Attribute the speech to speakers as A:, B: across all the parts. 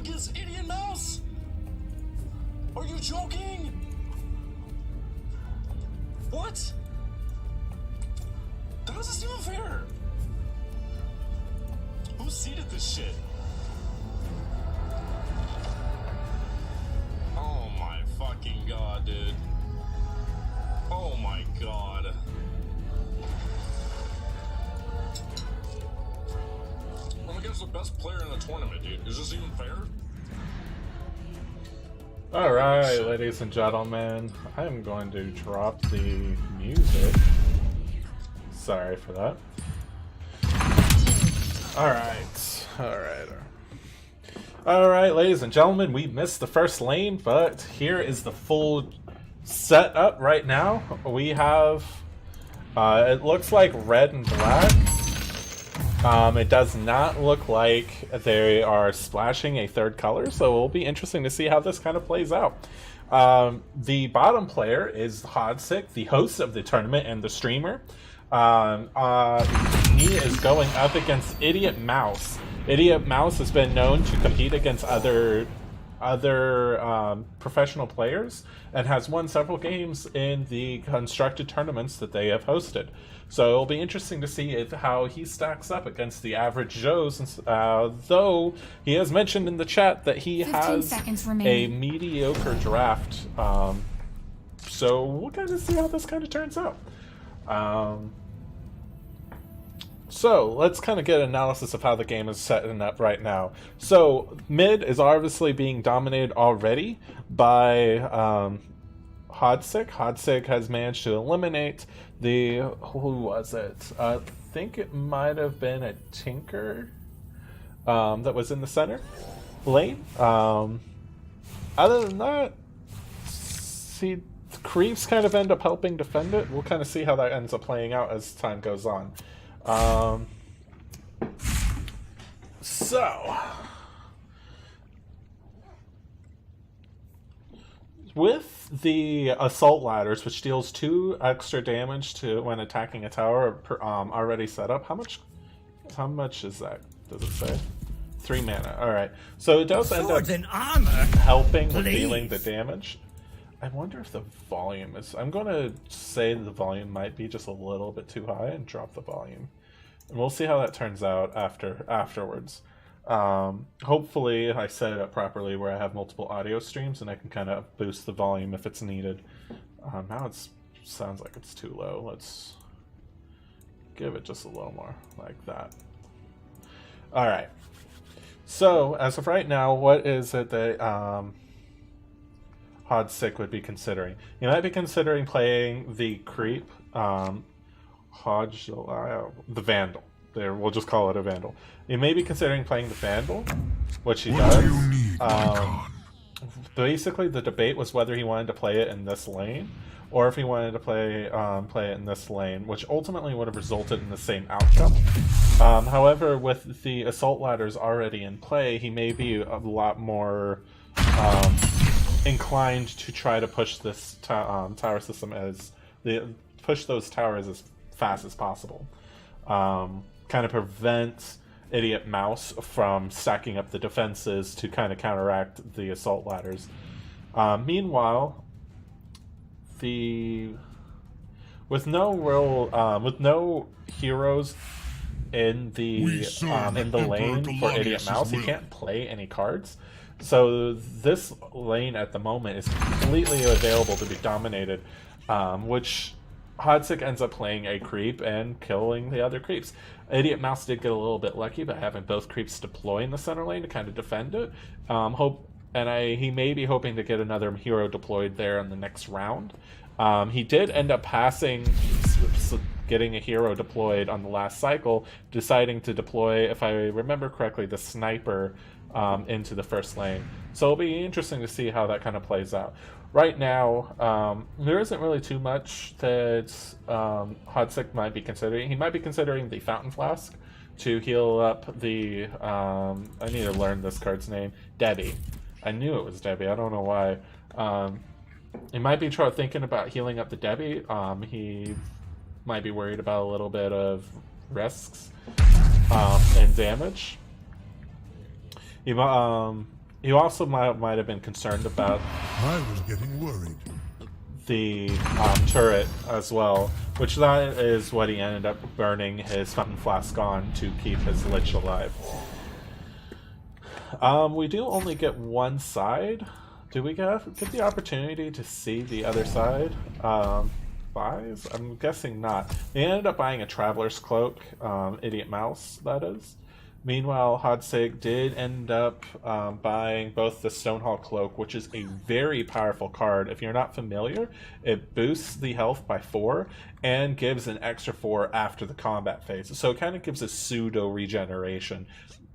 A: against Idiot Mouse? Are you joking? What? That doesn't seem fair. Who seeded this shit? Oh my fucking god, dude. Oh my god. I'm against the best player in the tournament, dude. Is this even fair?
B: Alright, ladies and gentlemen, I'm going to drop the music. Sorry for that. Alright, ladies and gentlemen, we missed the first lane, but here is the full setup right now. We have, it looks like red and black. It does not look like they are splashing a third color, so it'll be interesting to see how this kind of plays out. The bottom player is Hodsic, the host of the tournament and the streamer. He is going up against Idiot Mouse. Idiot Mouse has been known to compete against other professional players and has won several games in the constructed tournaments that they have hosted. So it'll be interesting to see how he stacks up against the average Joes, though he has mentioned in the chat that he has a mediocre draft. So we'll kind of see how this kind of turns out. So let's kind of get an analysis of how the game is setting up right now. So mid is obviously being dominated already by Hodsic. Hodsic has managed to eliminate who was it? I think it might have been a Tinker that was in the center lane. Other than that, see, creeps kind of end up helping defend it. We'll kind of see how that ends up playing out as time goes on. So with the assault ladders, which deals 2 extra damage to when attacking a tower, already set up. How much is that? Does it say? 3 mana. All right. So it does end up helping with dealing the damage. I wonder if the volume is... I'm going to say the volume might be just a little bit too high and drop the volume. And we'll see how that turns out afterwards. Hopefully I set it up properly where I have multiple audio streams and I can kind of boost the volume if it's needed. Now it sounds like it's too low. Let's give it just a little more like that. Alright. So, as of right now, what is it that... Hodsic would be considering? You might be considering playing the creep, the Vandal. There, we'll just call it a Vandal. You may be considering playing the Vandal, which he does. Basically, the debate was whether he wanted to play it in this lane, or if he wanted to play it in this lane, which ultimately would have resulted in the same outcome. However, with the assault ladders already in play, he may be a lot more inclined to try to push this tower system push those towers as fast as possible. Kind of prevent Idiot Mouse from stacking up the defenses to kind of counteract the assault ladders. Meanwhile, with no heroes in the lane for Idiot Mouse, he can't play any cards. So this lane at the moment is completely available to be dominated, which Hodsic ends up playing a creep and killing the other creeps. Idiot Mouse did get a little bit lucky by having both creeps deploy in the center lane to kind of defend it. He may be hoping to get another hero deployed there in the next round. He did end up getting a hero deployed on the last cycle, deciding to deploy, if I remember correctly, the sniper into the first lane. So it'll be interesting to see how that kind of plays out. Right now, there isn't really too much that Hodsic might be considering. He might be considering the Fountain Flask to heal up the... I need to learn this card's name. Debbie. I knew it was Debbie. I don't know why. He might be thinking about healing up the Debbie. He might be worried about a little bit of risks and damage. You also might have been concerned about
C: I was getting worried.
B: the turret as well, which that is what he ended up burning his fountain flask on to keep his lich alive. We do only get one side. Do we get the opportunity to see the other side? Buys? I'm guessing not. They ended up buying a traveler's cloak, Idiot Mouse, that is. Meanwhile, Hodsic did end up buying both the Stonehall Cloak, which is a very powerful card. If you're not familiar, it boosts the health by 4 and gives an extra 4 after the combat phase. So it kind of gives a pseudo regeneration,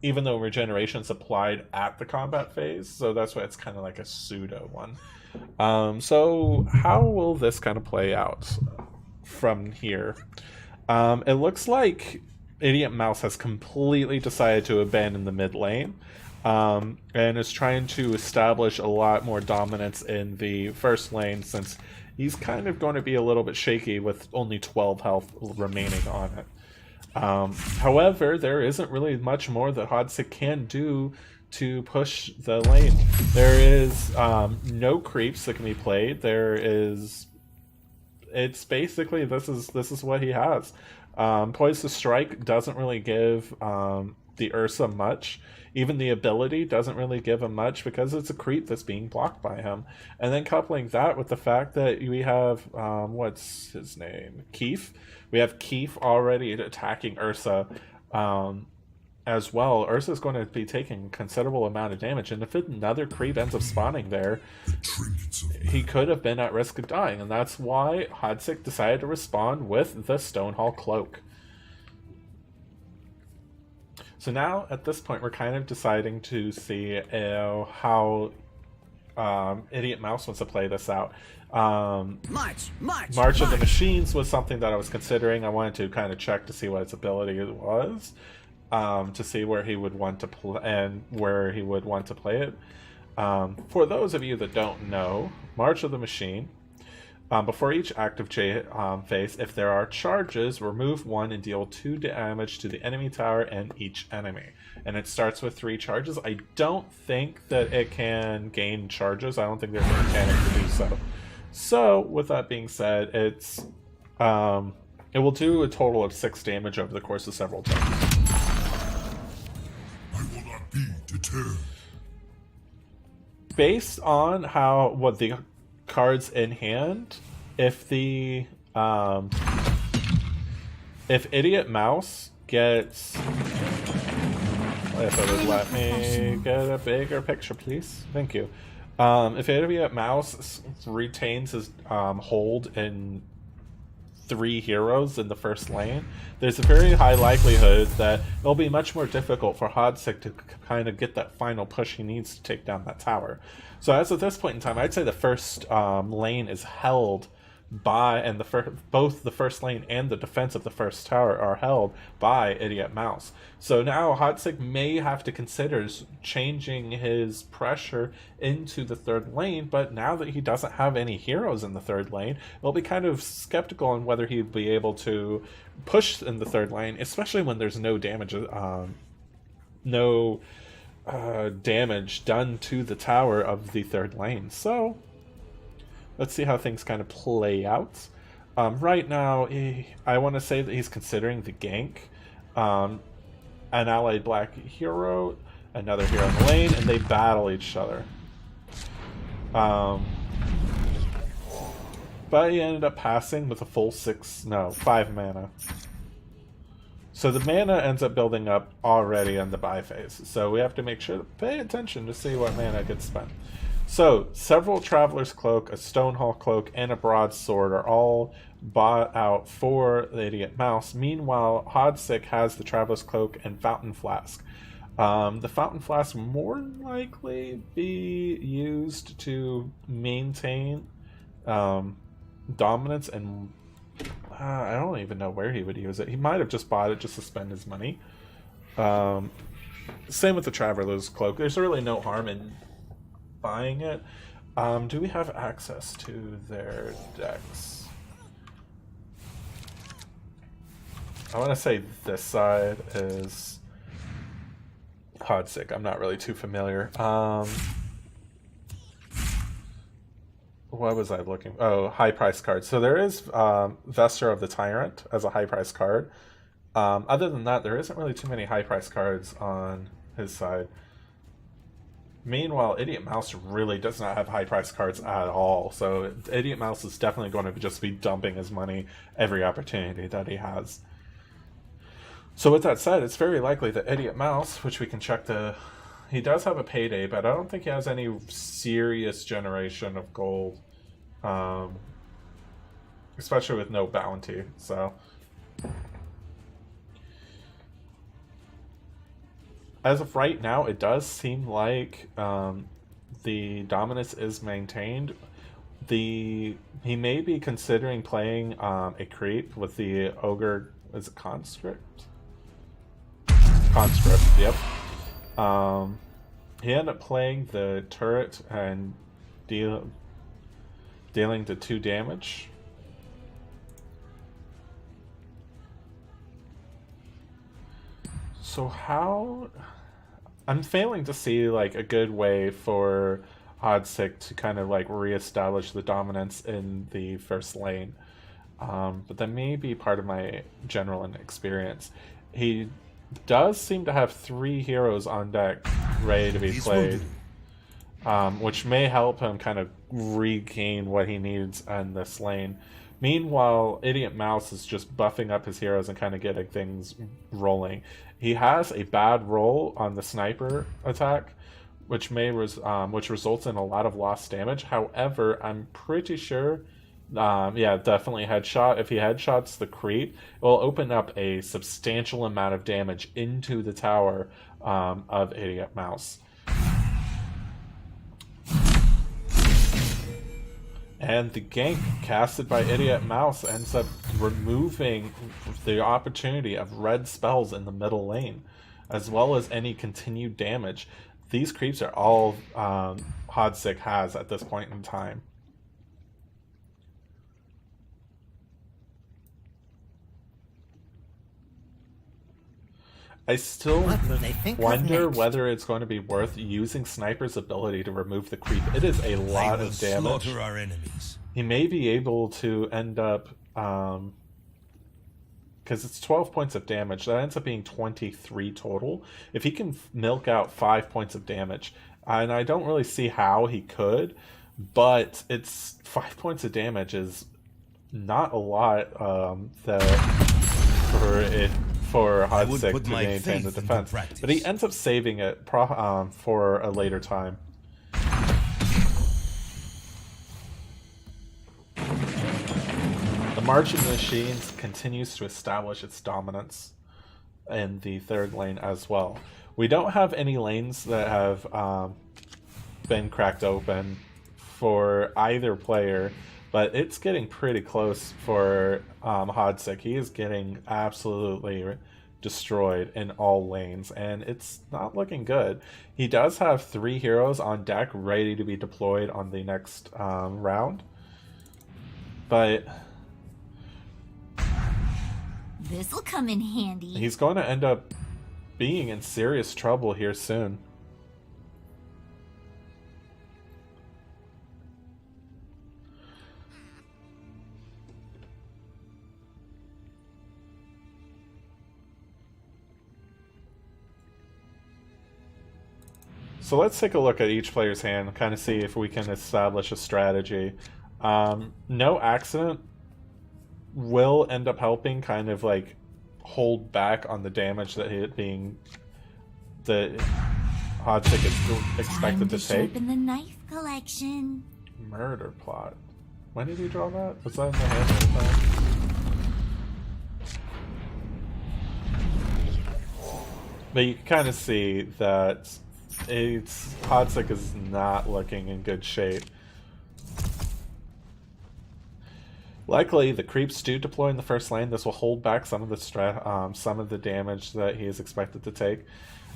B: even though regeneration is applied at the combat phase. So that's why it's kind of like a pseudo one. So how will this kind of play out from here? It looks like Idiot Mouse has completely decided to abandon the mid lane, and is trying to establish a lot more dominance in the first lane, since he's kind of going to be a little bit shaky with only 12 health remaining on it. However, there isn't really much more that Hodsic can do to push the lane. There is no creeps that can be played. It's basically this is what he has. Poise to Strike doesn't really give the Ursa much. Even the ability doesn't really give him much because it's a creep that's being blocked by him. And then coupling that with the fact that we have, what's his name? Keith. We have Keith already attacking Ursa as well. Ursa's going to be taking a considerable amount of damage. And if another creep ends up spawning there, he could have been at risk of dying. And that's why Hodsic decided to respond with the Stonehall Cloak. So now, at this point, we're kind of deciding to see how Idiot Mouse wants to play this out. March of the Machines was something that I was considering. I wanted to kind of check to see what its ability was, to see where he would want to play and where he would want to play it. For those of you that don't know, March of the Machine. Before each active phase, if there are charges, remove 1 and deal 2 damage to the enemy tower and each enemy. And it starts with 3 charges. I don't think that it can gain charges. I don't think there's a mechanic to do so. So, with that being said, it will do a total of 6 damage over the course of several turns.
C: I will not be deterred.
B: Based on what the cards in hand, if Idiot Mouse gets, if it would let me get a bigger picture, please, thank you. If Idiot Mouse retains his hold in 3 heroes in the first lane, there's a very high likelihood that it'll be much more difficult for Hodsic to kind of get that final push he needs to take down that tower. So as of this point in time, I'd say the first lane is held by, and both the first lane and the defense of the first tower are held by Idiot Mouse. So now Hodsic may have to consider changing his pressure into the third lane, but now that he doesn't have any heroes in the third lane, it'll be kind of skeptical on whether he'd be able to push in the third lane, especially when there's no damage, damage done to the tower of the third lane. So let's see how things kind of play out. Right now, I want to say that he's considering the gank. An allied black hero, another hero in the lane, and they battle each other. But he ended up passing with a full 5 mana. So the mana ends up building up already on the buy phase. So we have to make sure to pay attention to see what mana gets spent. So several Traveler's Cloak, a Stonehall Cloak, and a Broadsword are all bought out for the Idiot Mouse. Meanwhile, Hodsic has the Traveler's Cloak and Fountain Flask. The Fountain Flask more than likely be used to maintain dominance, and I don't even know where he would use it. He might have just bought it just to spend his money. Same with the Traveler's Cloak. There's really no harm in buying it. Do we have access to their decks? I want to say this side is Hodsic, I'm not really too familiar. What was I looking? Oh, high price cards. So there is Vesture of the Tyrant as a high price card. Other than that, there isn't really too many high price cards on his side. Meanwhile, Idiot Mouse really does not have high price cards at all. So Idiot Mouse is definitely going to just be dumping his money every opportunity that he has. So with that said, it's very likely that Idiot Mouse, which we can check he does have a payday, but I don't think he has any serious generation of gold. Especially with no bounty, so... As of right now, it does seem like the dominance is maintained. He may be considering playing a creep with the Ogre... Is it Conscript? Conscript, yep. He ended up playing the turret and dealing to 2 damage. So how... I'm failing to see like a good way for Hodsic to kind of like reestablish the dominance in the first lane. But that may be part of my general inexperience. He does seem to have 3 heroes on deck ready to be played, which may help him kind of regain what he needs in this lane. Meanwhile, Idiot Mouse is just buffing up his heroes and kind of getting things rolling. He has a bad roll on the sniper attack, which which results in a lot of lost damage. However, I'm pretty sure, yeah, definitely headshot. If he headshots the creep, it will open up a substantial amount of damage into the tower of Idiot Mouse. And the gank casted by Idiot Mouse ends up removing the opportunity of red spells in the middle lane, as well as any continued damage. These creeps are all Hodsic has at this point in time. I still wonder whether it's going to be worth using Sniper's ability to remove the creep. It is a lot of damage.
C: Slaughter our enemies.
B: He may be able to end up, because it's 12 points of damage, that ends up being 23 total. If he can milk out 5 points of damage, and I don't really see how he could, but it's 5 points of damage is not a lot for Hodsic to maintain the defense. But he ends up saving it for a later time. The Marching Machines continues to establish its dominance in the third lane as well. We don't have any lanes that have been cracked open for either player, but it's getting pretty close for Hodsic. He is getting absolutely destroyed in all lanes, and it's not looking good. He does have 3 heroes on deck ready to be deployed on the next round, but
D: this'll come in handy.
B: He's going to end up being in serious trouble here soon. So let's take a look at each player's hand and kind of see if we can establish a strategy. No accident will end up helping kind of like hold back on the damage that Hodsic is expected to take.
D: In the knife collection.
B: Murder plot. When did he draw that? Was that in the hand? But you can kind of see that Hodsic is not looking in good shape. Likely, the creeps do deploy in the first lane. This will hold back some of the damage that he is expected to take.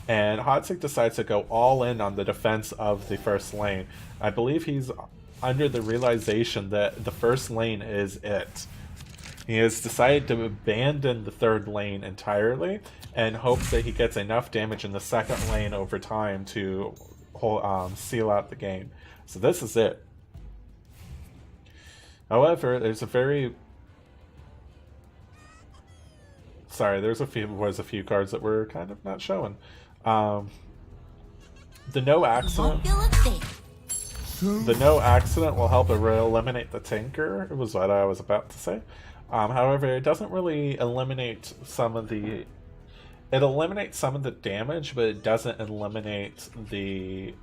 B: And Hodsic decides to go all in on the defense of the first lane. I believe he's under the realization that the first lane is it. He has decided to abandon the third lane entirely and hopes that he gets enough damage in the second lane over time to seal out the game. So this is it. However, there's a few cards that were kind of not showing. The no accident. The no accident will help eliminate the Tinker, was what I was about to say. However, it doesn't really eliminate some of the... It eliminates some of the damage, but it doesn't eliminate the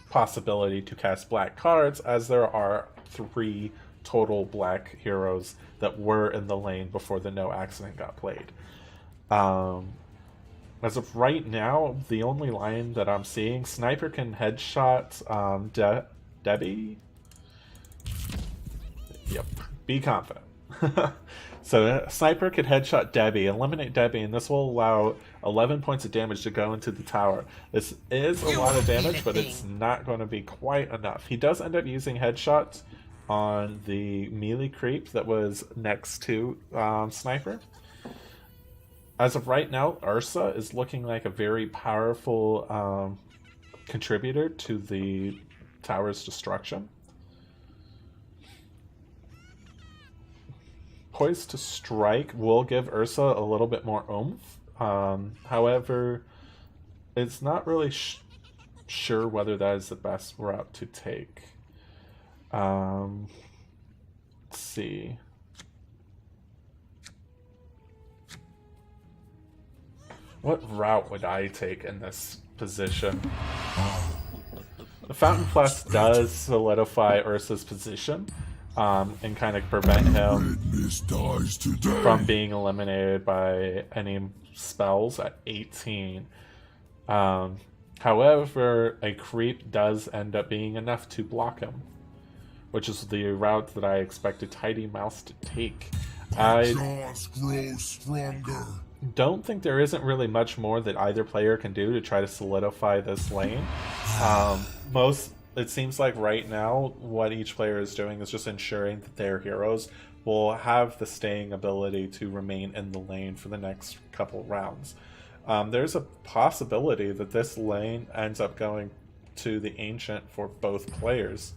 B: possibility to cast black cards, as there are 3 total black heroes that were in the lane before the no accident got played. As of right now, the only line that I'm seeing, Sniper can headshot Debbie? Yep, be confident. So Sniper could headshot Debbie, eliminate Debbie, and this will allow 11 points of damage to go into the tower. This is a lot of damage, but it's not going to be quite enough. He does end up using headshots on the melee creep that was next to Sniper. As of right now, Ursa is looking like a very powerful contributor to the tower's destruction. Poised to Strike will give Ursa a little bit more oomph. However, it's not really sure whether that is the best route to take. Let's see. What route would I take in this position? The Fountain Plus does solidify Ursa's position and kind of prevent him from being eliminated by any spells at 18. However, a creep does end up being enough to block him, which is the route that I expected Tidy Mouse to take. I don't think there isn't really much more that either player can do to try to solidify this lane. It seems like right now what each player is doing is just ensuring that their heroes will have the staying ability to remain in the lane for the next couple rounds. There's a possibility that this lane ends up going to the Ancient for both players.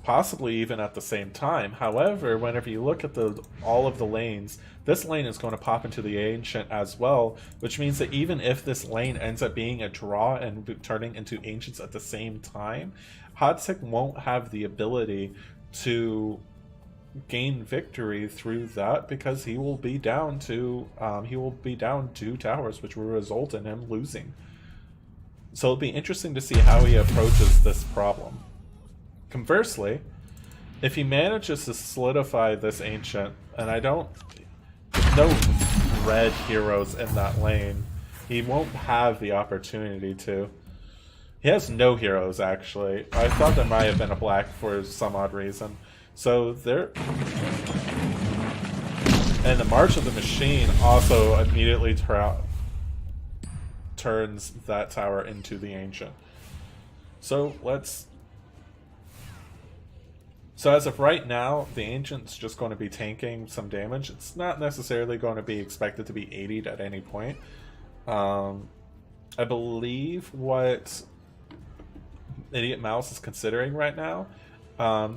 B: Possibly even at the same time. However, whenever you look at all of the lanes, this lane is going to pop into the Ancient as well, which means that even if this lane ends up being a draw and turning into Ancients at the same time, Hodsic won't have the ability to gain victory through that, because he will be down 2 towers, which will result in him losing. So it'll be interesting to see how he approaches this problem. Conversely, if he manages to solidify this Ancient, and there's no red heroes in that lane, he won't have the opportunity to. He has no heroes, actually. I thought there might have been a black for some odd reason. So there... And the March of the Machine also immediately turns that tower into the Ancient. So as of right now, the Ancient's just going to be tanking some damage. It's not necessarily going to be expected to be 80'd at any point. I believe what Idiot Mouse is considering right now,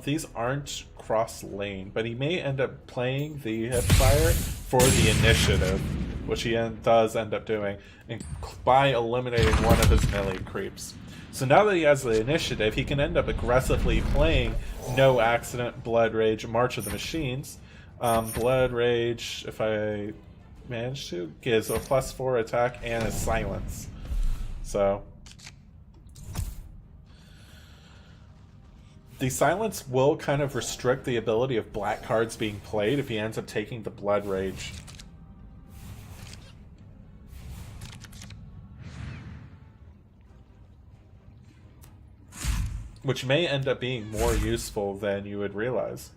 B: these aren't cross-lane, but he may end up playing the Hipfire for the initiative, which he does end up doing, and by eliminating one of his melee creeps. So now that he has the initiative, he can end up aggressively playing No Accident, Blood Rage, March of the Machines. Blood Rage, if I manage to, gives a +4 attack and a silence. So the silence will kind of restrict the ability of black cards being played if he ends up taking the Blood Rage. Which may end up being more useful than you would realize.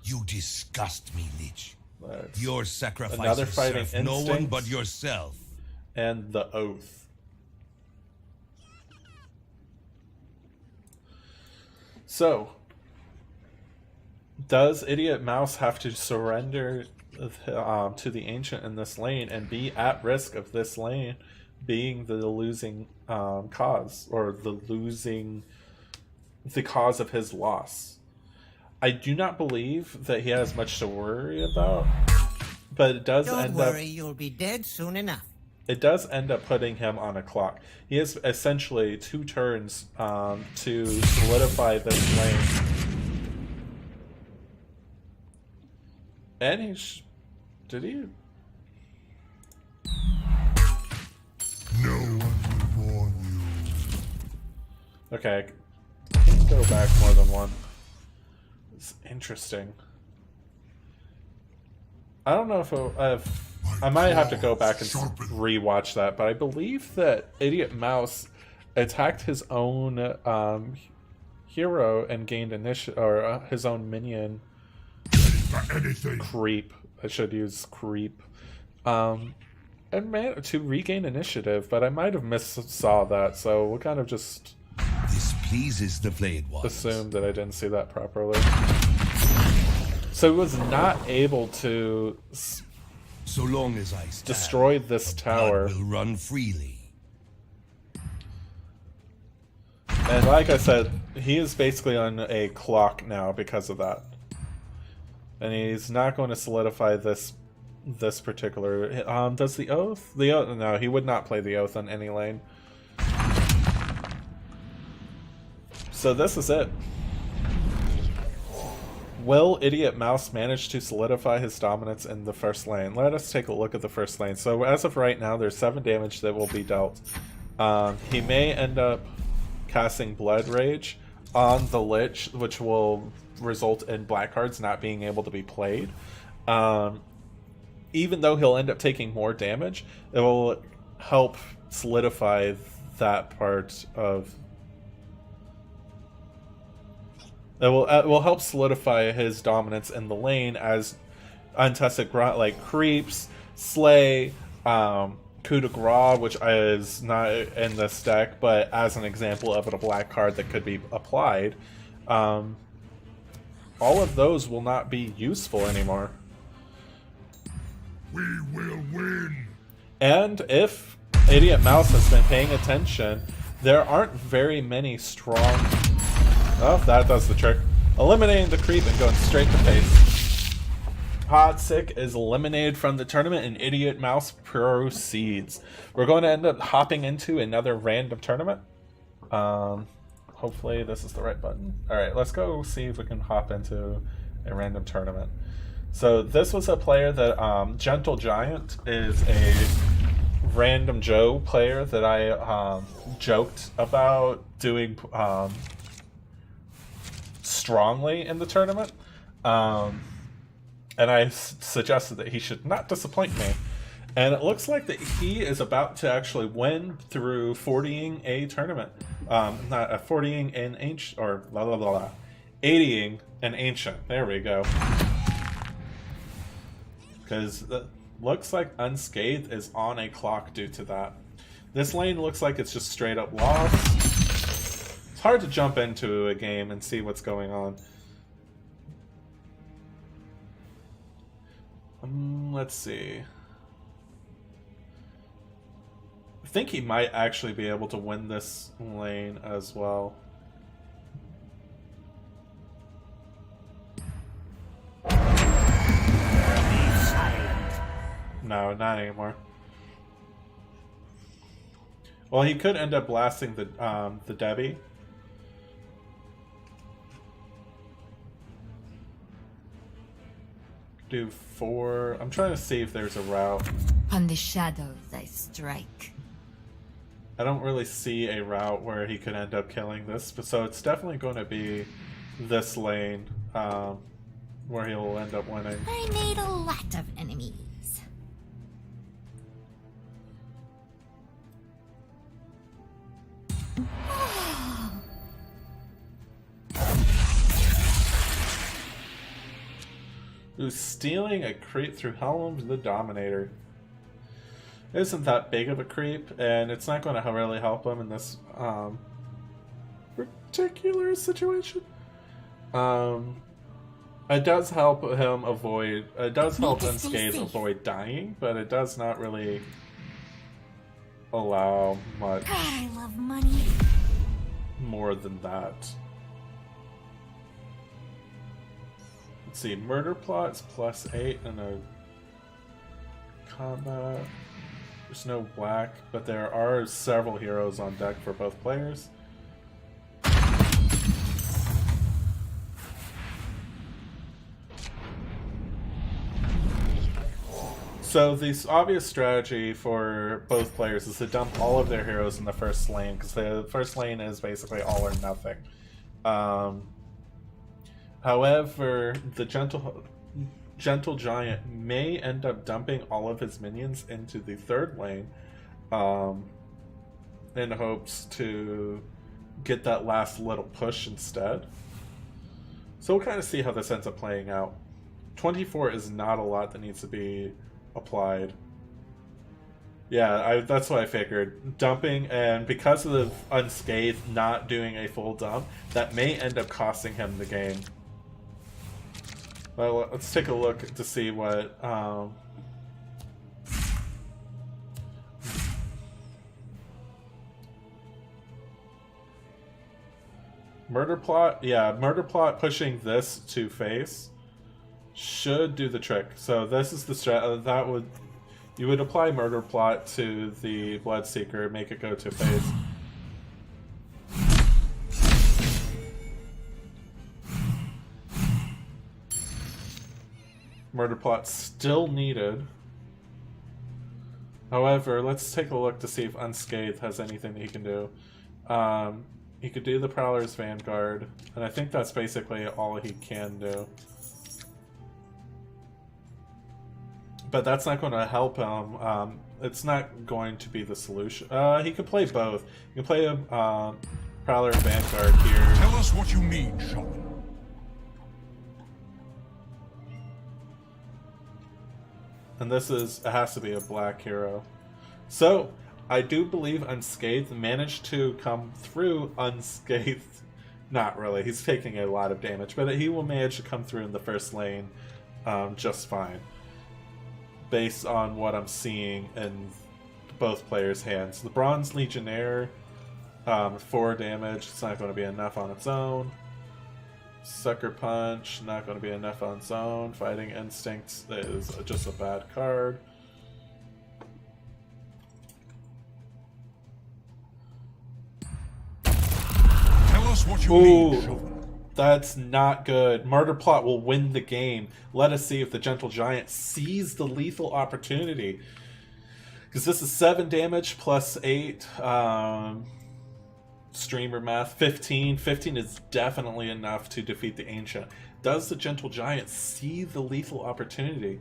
E: You disgust me, Lich.
B: That's
E: your sacrifices
B: another fighting
E: serve no one but yourself.
B: And the Oath. So, Does Idiot Mouse have to surrender to the Ancient in this lane and be at risk of this lane being the losing cause, or the cause of his loss? I do not believe that he has much to worry about, but it does
F: Don't
B: end
F: worry,
B: up
F: you'll be dead soon enough.
B: it does end up putting him on a clock. He has essentially 2 turns to solidify this lane. And did he?
C: No one will warn you.
B: Okay, I can go back more than one. It's interesting. I don't know if I might have to go back and rewatch that, but I believe that Idiot Mouse attacked his own hero and gained initiative, or his own minion.
C: Anything.
B: Creep. I should use creep. And to regain initiative, but I might have missaw that, so we'll kind of just
E: This pleases the Flayed Ones.
B: assume that I didn't see that properly. So he was not able to
E: So long as I stand,
B: destroy this tower.
E: blood will run freely.
B: And like I said, he is basically on a clock now because of that. And he's not going to solidify this particular... does the Oath? The Oath? No, he would not play the Oath on any lane. So this is it. Will Idiot Mouse manage to solidify his dominance in the first lane? Let us take a look at the first lane. So as of right now, there's 7 damage that will be dealt. He may end up casting Blood Rage on the Lich, which will result in black cards not being able to be played. Even though he'll end up taking more damage, it will help solidify that part of... It will help solidify his dominance in the lane as untested like creeps, slay, coup de grace, which is not in this deck, but as an example of a black card that could be applied. All of those will not be useful anymore.
C: We will win.
B: And if Idiot Mouse has been paying attention, there aren't very many strong... Oh, that does the trick. Eliminating the creep and going straight to face. Hodsic is eliminated from the tournament and Idiot Mouse proceeds. We're going to end up hopping into another random tournament. Hopefully this is the right button. Alright, let's go see if we can hop into a random tournament. So this was a player that, Gentle Giant is a random Joe player that I joked about doing strongly in the tournament. And I suggested that he should not disappoint me. And it looks like that he is about to actually win through 40ing a tournament. Not 40ing an ancient, or blah blah blah, 80ing an ancient. There we go. Because it looks like Unscathed is on a clock due to that. This lane looks like it's just straight up lost. It's hard to jump into a game and see what's going on. Let's see. I think he might actually be able to win this lane as well. No, not anymore. Well, he could end up blasting the Debbie. Do 4. I'm trying to see if there's a route.
D: On the shadows I strike.
B: I don't really see a route where he could end up killing this, but so it's definitely going to be this lane where he'll end up winning.
D: I made a lot of enemies.
B: Who's stealing a creep through Helm the Dominator? It isn't that big of a creep, and it's not going to really help him in this particular situation. It does help him avoid. It does help
D: Need to stay
B: Unscathed
D: safe.
B: avoid dying, but it does not really allow much
D: God, I love money.
B: more than that. Let's see, murder plots +8 and a combat. There's no black, but there are several heroes on deck for both players. So the obvious strategy for both players is to dump all of their heroes in the first lane, because the first lane is basically all or nothing. However, the gentle giant may end up dumping all of his minions into the third lane in hopes to get that last little push instead. So we'll kind of see how this ends up playing out. 24 is not a lot that needs to be applied. Yeah, that's what I figured. Dumping, and because of the Unscathed not doing a full dump, that may end up costing him the game. Well, let's take a look to see what Murder Plot. Yeah, Murder Plot pushing this to face should do the trick. So this is the strat. You would apply Murder Plot to the Bloodseeker, make it go to face. Murder Plot still needed. However, let's take a look to see if Unscathed has anything that he can do. He could do the Prowler's Vanguard, and I think that's basically all he can do. But that's not going to help him. It's not going to be the solution. He could play both. He can play a Prowler Vanguard here.
C: Tell us what you need, Shaman.
B: And this it has to be a black hero. So, I do believe Unscathed managed to come through unscathed. Not really, he's taking a lot of damage, but he will manage to come through in the first lane just fine. Based on what I'm seeing in both players' hands. The Bronze Legionnaire, 4 damage, it's not going to be enough on its own. Sucker Punch, not going to be enough on its own. Fighting Instincts is just a bad card.
C: Tell us what you need, Shaman.
B: That's not good. Murder Plot will win the game. Let us see if the Gentle Giant sees the lethal opportunity. Because this is 7 damage plus 8. Streamer math, 15. 15 is definitely enough to defeat the Ancient. Does the Gentle Giant see the lethal opportunity?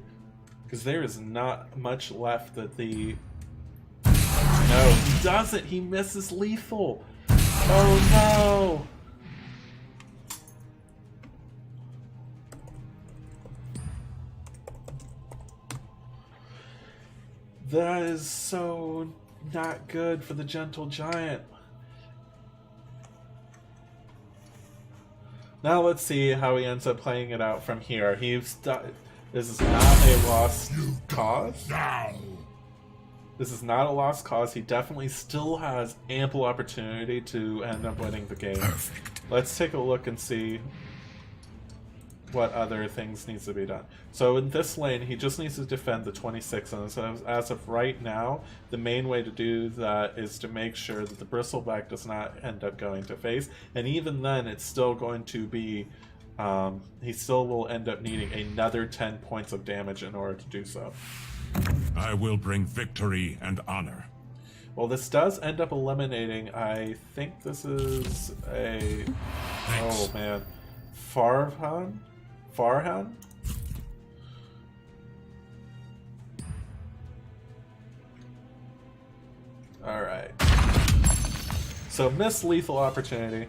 B: Because there is not much left that the... No, he doesn't. He misses lethal. Oh no! That is so not good for the Gentle Giant. Now let's see how he ends up playing it out from here. This is not a lost cause.
C: Now.
B: This is not a lost cause. He definitely still has ample opportunity to end up winning the game.
C: Perfect.
B: Let's take a look and see what other things needs to be done. So in this lane, he just needs to defend the 26, and so as of right now, the main way to do that is to make sure that the Bristleback does not end up going to face, and even then, it's still going to be, he still will end up needing another 10 points of damage in order to do so.
C: I will bring victory and honor.
B: Well, this does end up eliminating, I think this is a...
C: Thanks.
B: Oh man. Farhan? Farhan? Alright. So, miss lethal opportunity.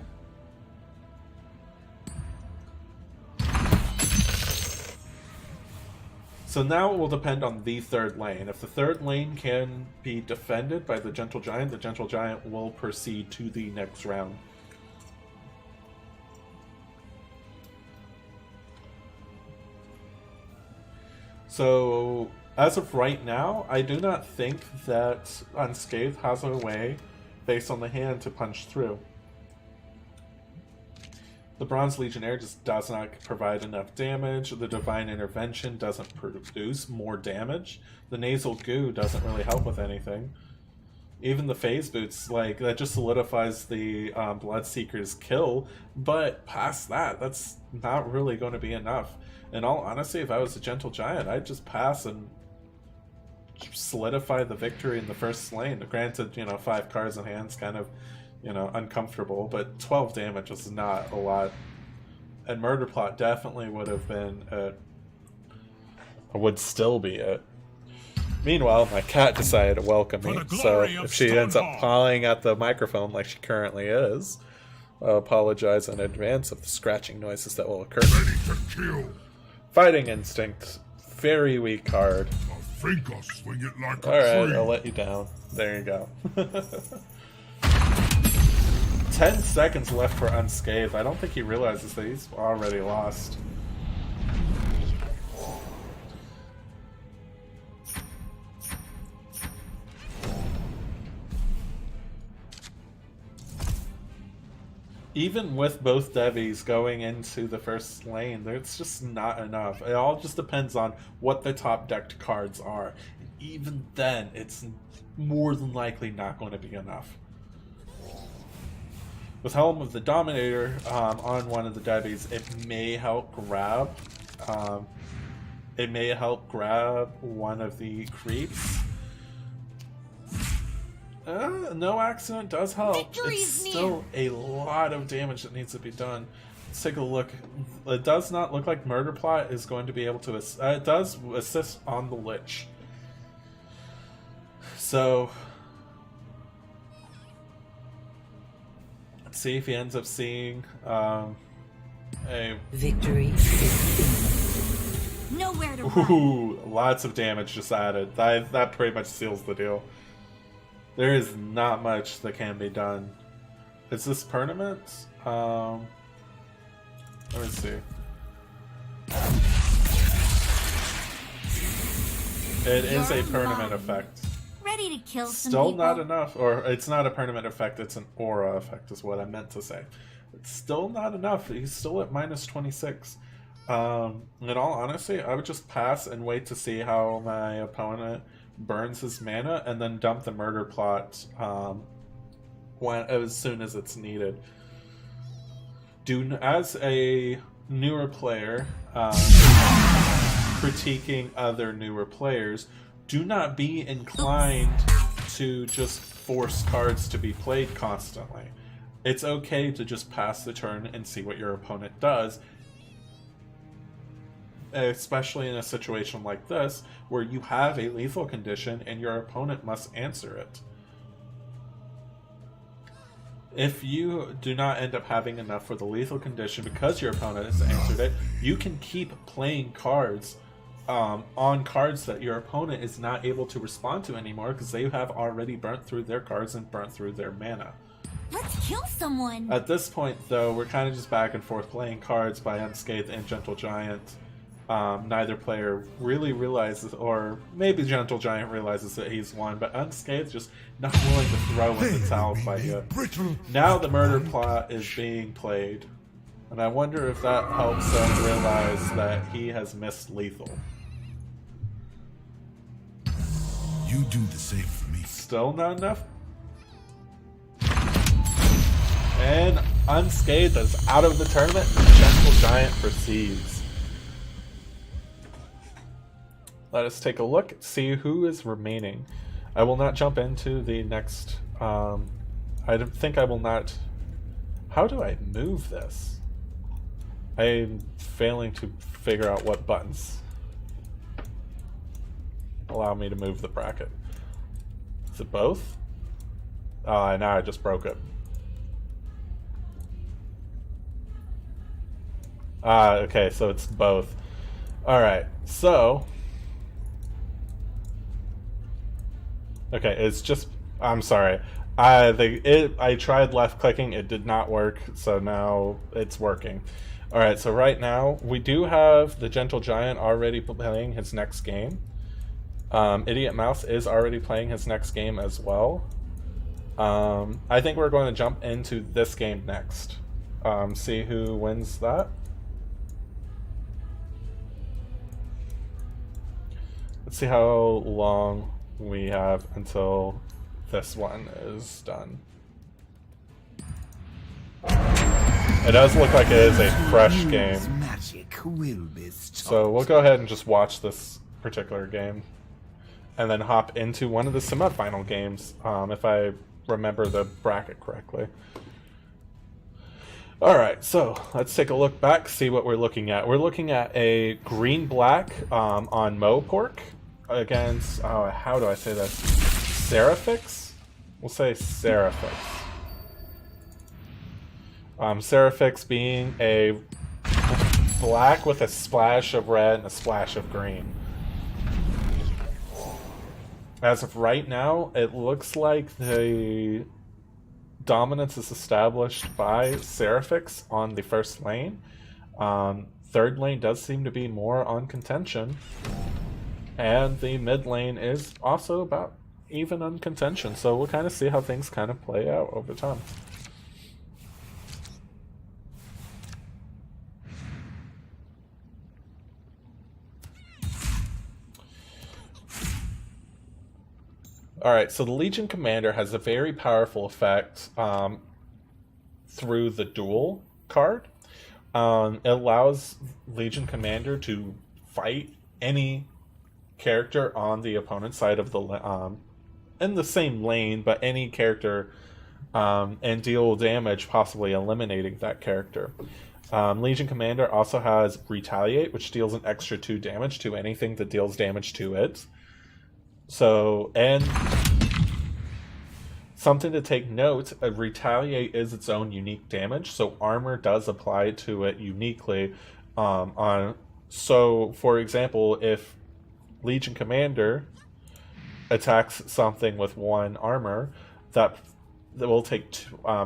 B: So now it will depend on the third lane. If the third lane can be defended by the Gentle Giant will proceed to the next round. So, as of right now, I do not think that Unscathed has a way, based on the hand, to punch through. The Bronze Legionnaire just does not provide enough damage. The Divine Intervention doesn't produce more damage. The Nasal Goo doesn't really help with anything. Even the Phase Boots, like, that just solidifies the Bloodseeker's kill, but past that, that's not really going to be enough. In all honesty, if I was a Gentle Giant, I'd just pass and solidify the victory in the first lane. Granted, 5 cards in hand's kind of, uncomfortable, but 12 damage is not a lot. And Murder Plot definitely would have been it. Would still be it. Meanwhile, my cat decided to welcome me, so if she ends up pawing at the microphone like she currently is, I'll apologize in advance of the scratching noises that will occur.
C: Ready to kill.
B: Fighting Instinct, very weak card.
C: I think I'll swing it like a
B: Alright,
C: tree.
B: I'll let you down. There you go. 10 seconds left for Unscathed. I don't think he realizes that he's already lost. Even with both Devies going into the first lane, it's just not enough. It all just depends on what the top decked cards are. And even then, it's more than likely not going to be enough. With Helm of the Dominator on one of the Devies, it may help grab. It may help grab one of the creeps. No accident does help. It's still a lot of damage that needs to be done. Let's take a look. It does not look like Murder Plot is going to be able to... it does assist on the Lich. So... let's see if he ends up seeing a...
F: Victory.
D: Nowhere to run.
B: Ooh, lots of damage just added. That pretty much seals the deal. There is not much that can be done. Is this permanent? Let me see. It is a permanent effect.
D: Ready to kill some
B: Still
D: people.
B: not enough, or it's not a permanent effect, it's an aura effect is what I meant to say. It's still not enough. He's still at minus 26. In all honesty, I would just pass and wait to see how my opponent burns his mana, and then dump the Murder Plot as soon as it's needed. As a newer player, critiquing other newer players, do not be inclined to just force cards to be played constantly. It's okay to just pass the turn and see what your opponent does, especially in a situation like this, where you have a lethal condition and your opponent must answer it. If you do not end up having enough for the lethal condition because your opponent has answered it, you can keep playing cards on cards that your opponent is not able to respond to anymore because they have already burnt through their cards and burnt through their mana.
D: Let's kill someone.
B: At this point, though, we're kind of just back and forth playing cards by Unscathed and Gentle Giant. Neither player really realizes, or maybe Gentle Giant realizes that he's won, but Unscathed just not willing to throw in the towel fight yet. Now the Murder Plot is being played, and I wonder if that helps him realize that he has missed lethal.
E: You do the same for me.
B: Still not enough? And Unscathed is out of the tournament, and Gentle Giant proceeds. Let us take a look, see who is remaining. I will not jump into the next... I think I will not... How do I move this? I'm failing to figure out what buttons allow me to move the bracket. Is it both? Now I just broke it. Okay, so it's both. Alright, so... Okay, it's just... I'm sorry. I tried left clicking, it did not work, so now it's working. Alright, so right now, we do have the Gentle Giant already playing his next game. Idiot Mouse is already playing his next game as well. I think we're going to jump into this game next. See who wins that. Let's see how long we have until this one is done. It does look like it is a fresh game. So we'll go ahead and just watch this particular game. And then hop into one of the semifinal games, if I remember the bracket correctly. Alright, so let's take a look back, see what we're looking at. We're looking at a green-black on Mopork against, how do I say that? Seraphix? We'll say Seraphix. Seraphix being a black with a splash of red and a splash of green. As of right now, it looks like the dominance is established by Seraphix on the first lane. Third lane does seem to be more on contention. And the mid lane is also about even on contention. So we'll kind of see how things kind of play out over time. Alright, so the Legion Commander has a very powerful effect through the duel card. It allows Legion Commander to fight any character on the opponent's side of the in the same lane, but any character and deal damage, possibly eliminating that character. Legion Commander also has Retaliate, which deals an extra 2 damage to anything that deals damage to it. So, and something to take note, Retaliate is its own unique damage, so armor does apply to it uniquely. So, for example, if Legion Commander attacks something with 1 armor, that will take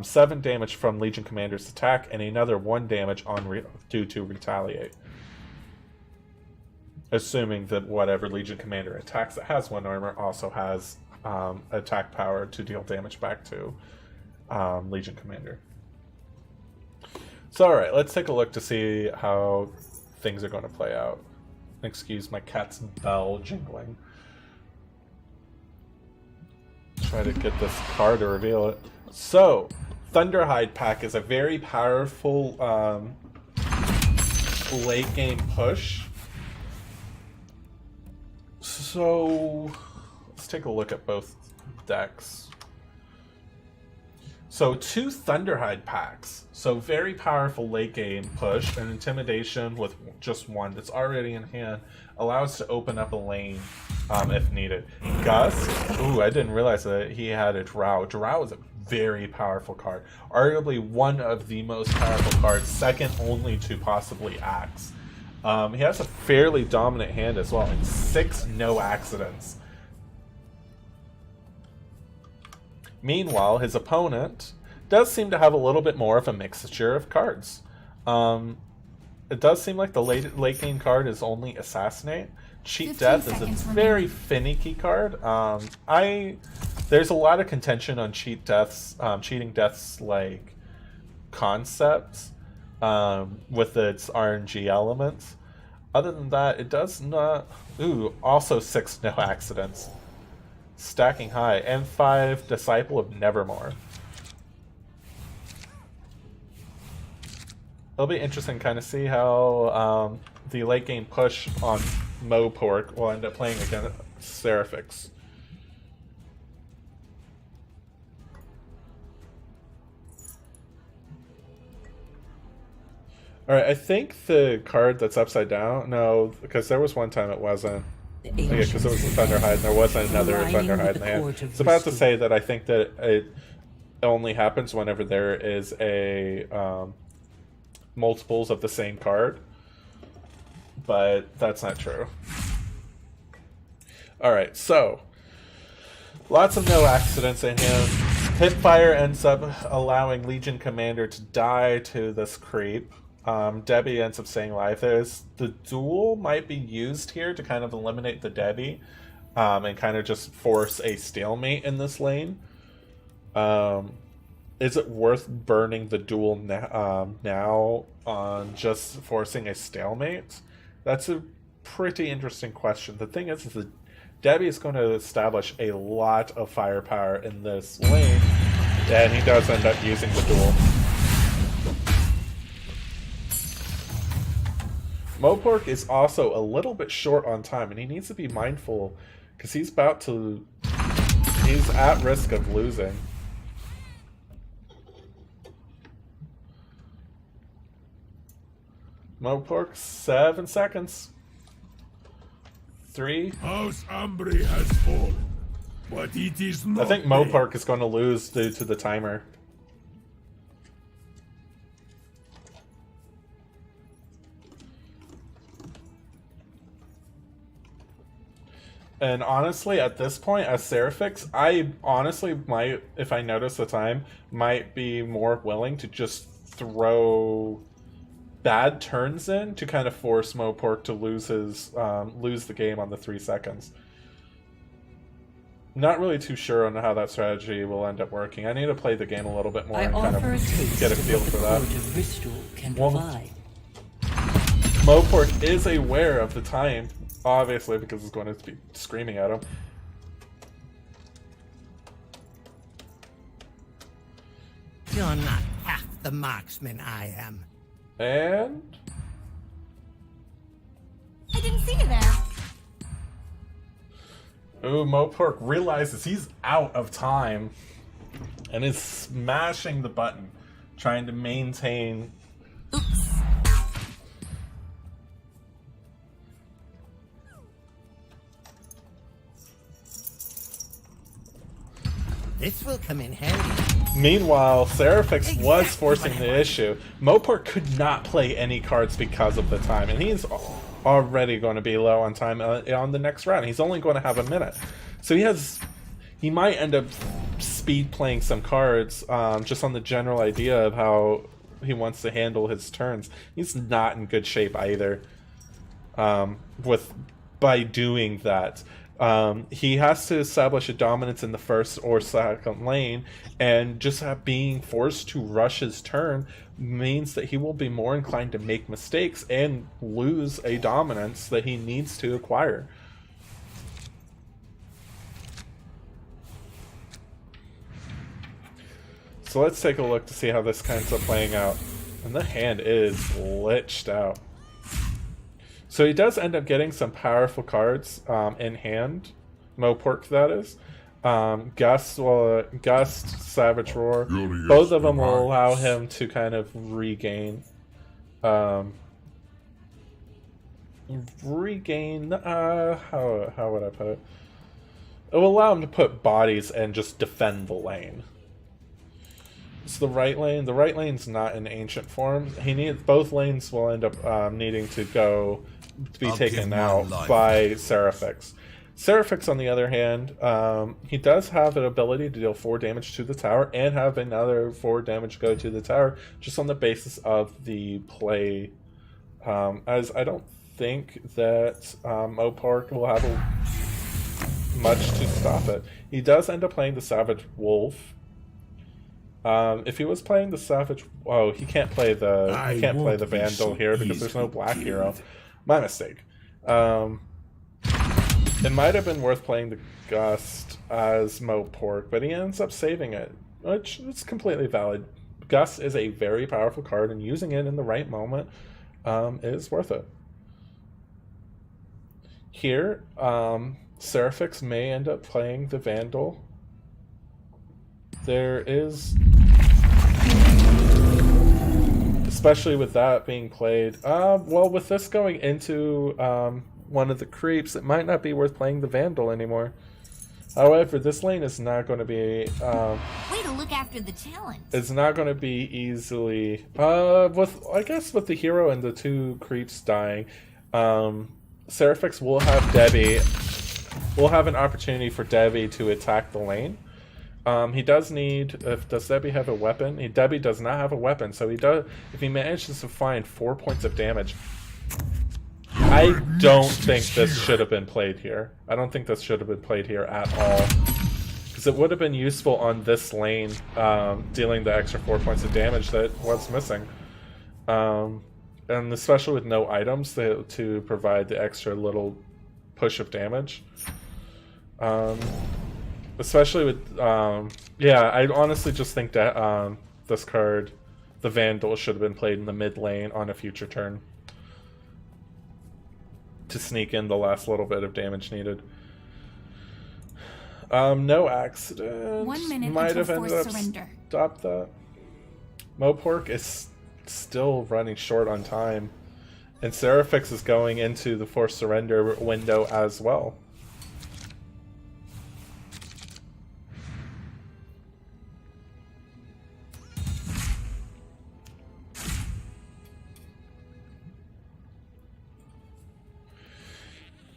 B: 7 damage from Legion Commander's attack and another 1 damage due to Retaliate. Assuming that whatever Legion Commander attacks that has 1 armor also has attack power to deal damage back to Legion Commander. So alright, let's take a look to see how things are going to play out. Excuse my cat's bell jingling. Try to get this card to reveal it. So, Thunderhide Pack is a very powerful late game push. So, let's take a look at both decks. So, 2 Thunderhide packs. So, very powerful late game push and intimidation with just 1 that's already in hand. Allows to open up a lane if needed. Gust. Ooh, I didn't realize that he had a Drow. Drow is a very powerful card. Arguably one of the most powerful cards, second only to possibly Axe. He has a fairly dominant hand as well, and 6 no accidents. Meanwhile, his opponent does seem to have a little bit more of a mixture of cards. It does seem like the late game card is only Assassinate. Cheat Death is a very finicky card. There's a lot of contention on Cheating Death's like concepts with its RNG elements. Other than that, it does not. Ooh, also 6 no accidents, stacking high, and 5 Disciple of Nevermore. It'll be interesting to kind of see how the late game push on Mopork will end up playing against Seraphix. Alright, I think the card that's upside down, no, because there was one time it wasn't. Yeah, because it was a Thunderhide and there wasn't another Thunderhide in the hand. It's about to say that I think that it only happens whenever there is a multiples of the same card, but that's not true. Alright, so lots of no accidents in him. Hipfire ends up allowing Legion Commander to die to this creep. Debbie ends up staying alive. The duel might be used here to kind of eliminate the Debbie, and kind of just force a stalemate in this lane. Is it worth burning the duel now on just forcing a stalemate? That's a pretty interesting question. The thing is that Debbie is going to establish a lot of firepower in this lane, and he does end up using the duel. Mopork is also a little bit short on time, and he needs to be mindful because he's at risk of losing. Mopork, 7 seconds. 3.
C: House Ambry has fallen, but it is not.
B: I think Mopork is going to lose due to the timer. And honestly, at this point, as Seraphix, I honestly might, if I notice the time, might be more willing to just throw bad turns in to kind of force Mopork to lose the game on the 3 seconds. Not really too sure on how that strategy will end up working. I need to play the game a little bit more and kind of get a feel for that. Mopork is aware of the time, obviously, because it's going to be screaming at him.
G: You're not half the marksman I am.
B: And
D: I didn't see you there.
B: ooh, Mopork realizes he's out of time and is smashing the button, trying to maintain.
D: Oops.
G: This will come in handy.
B: Meanwhile, Seraphix was forcing the issue. Mopork could not play any cards because of the time, and he's already going to be low on time on the next round. He's only going to have a minute. So he might end up speed playing some cards, just on the general idea of how he wants to handle his turns. He's not in good shape either, by doing that. He has to establish a dominance in the first or second lane, and just being forced to rush his turn means that he will be more inclined to make mistakes and lose a dominance that he needs to acquire. So let's take a look to see how this ends up playing out. And the hand is glitched out. So he does end up getting some powerful cards in hand. Mopork, that is. Gust, Savage Roar. Both of them will allow him to kind of regain. How would I put it? It will allow him to put bodies and just defend the lane. It's the right lane. The right lane's not in ancient form. Both lanes will end up needing to be taken out by Seraphix. Seraphix, on the other hand, he does have an ability to deal 4 damage to the tower and have another 4 damage go to the tower, just on the basis of the play. As I don't think that Mopork will have much to stop it. He does end up playing the Savage Wolf. If he was playing the Savage, he can't play the Vandal here because there's no black hero. My mistake. It might have been worth playing the Gust as Mopork, but he ends up saving it, which is completely valid. Gust is a very powerful card, and using it in the right moment is worth it. Here, Seraphix may end up playing the Vandal. There is, especially with that being played, with this going into one of the creeps, it might not be worth playing the Vandal anymore. However, this lane is not going to be
D: Way to look after the talent.
B: it's not going to be easily with the hero and the 2 creeps dying, Seraphix will have an opportunity for Debbie to attack the lane. He does need. Does Debbie have a weapon? Debbie does not have a weapon, so he does. If he manages to find 4 points of damage, I don't think this should have been played here. I don't think this should have been played here at all, because it would have been useful on this lane, dealing the extra 4 points of damage that was missing, and especially with no items to provide the extra little push of damage. Especially with, yeah, I honestly just think that this card, the Vandal, should have been played in the mid lane on a future turn to sneak in the last little bit of damage needed. No accident.
D: 1 minute
B: Might
D: until
B: have ended
D: forced
B: up
D: surrender.
B: stop that. Mopork is still running short on time, and Seraphix is going into the forced surrender window as well.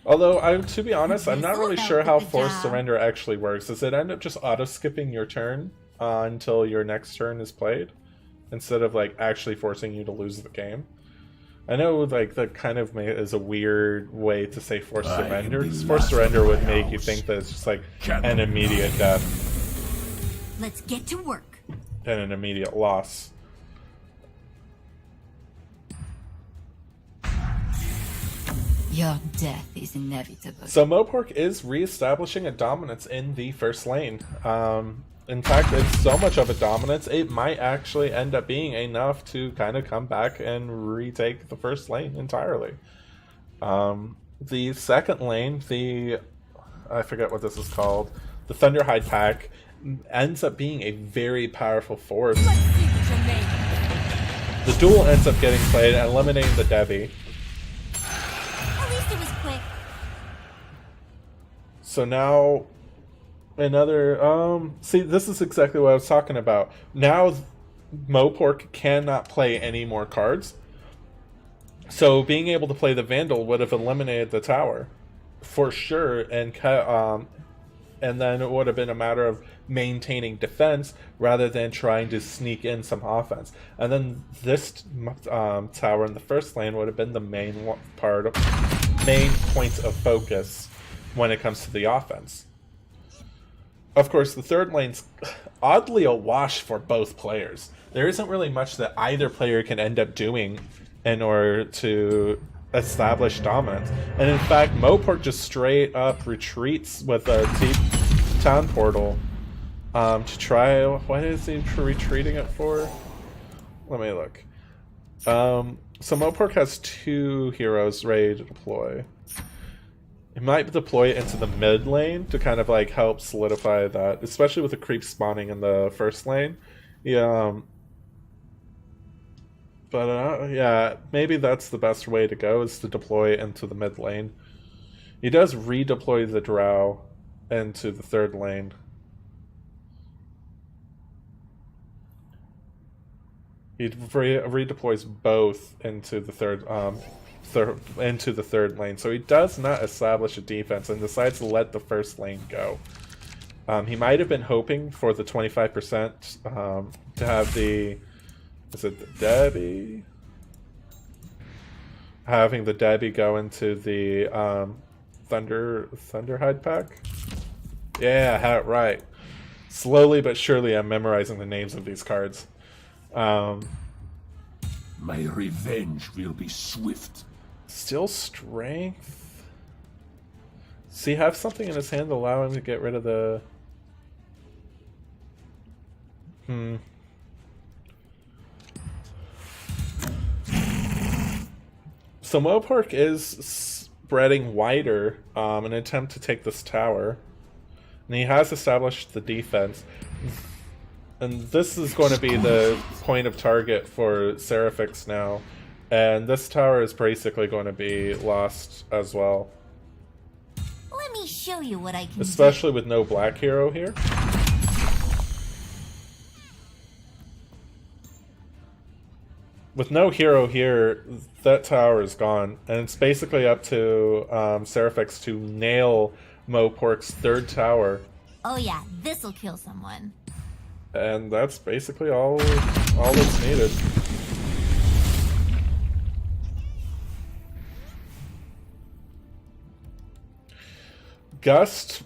B: Although, to be honest, I'm not really sure how forced surrender actually works. Does it end up just auto-skipping your turn until your next turn is played, instead of like actually forcing you to lose the game? I know like that kind of is a weird way to say forced surrender. Forced surrender would make you think that it's just like an immediate death
D: Let's get to work.
B: and an immediate loss.
D: Your death is inevitable.
B: So Mopork is reestablishing a dominance in the first lane. In fact, it's so much of a dominance, it might actually end up being enough to kind of come back and retake the first lane entirely. The second lane, I forget what this is called, the Thunderhide pack, ends up being a very powerful force.
D: Let's see what you're made of.
B: The duel ends up getting played and eliminating the Debbie.
D: At least it was quick.
B: So now another see, this is exactly what I was talking about. Now Mopork cannot play any more cards. So being able to play the Vandal would have eliminated the tower for sure, and then it would have been a matter of maintaining defense rather than trying to sneak in some offense. And then this tower in the first lane would have been the main points of focus when it comes to the offense. Of course, the third lane's oddly a wash for both players. There isn't really much that either player can end up doing in order to establish dominance. And in fact, Mopork just straight up retreats with a deep town portal to try... What is he retreating it for? Let me look. So Mopork has 2 heroes ready to deploy. He might deploy it into the mid lane to kind of like help solidify that, especially with the creep spawning in the first lane. Yeah, yeah, maybe that's the best way to go, is to deploy into the mid lane. He does redeploy the Drow into the third lane. He redeploys both into the third lane, so he does not establish a defense and decides to let the first lane go. He might have been hoping for the 25% to have the... Is it the Debbie? Having the Debbie go into the Thunderhide pack? Yeah, I had it right. Slowly but surely I'm memorizing the names of these cards.
E: My revenge will be swift.
B: Still strength? Does he have something in his hand to allow him to get rid of the... So Mopork is spreading wider in an attempt to take this tower. And he has established the defense. And this is going to be the point of target for Seraphix now. And this tower is basically going to be lost as well.
D: Let me show you what I can
B: Especially with no black hero here. With no hero here, that tower is gone. And it's basically up to Seraphix to nail Mopork's third tower
D: Oh yeah, this'll kill someone.
B: And that's basically all that's needed. Gust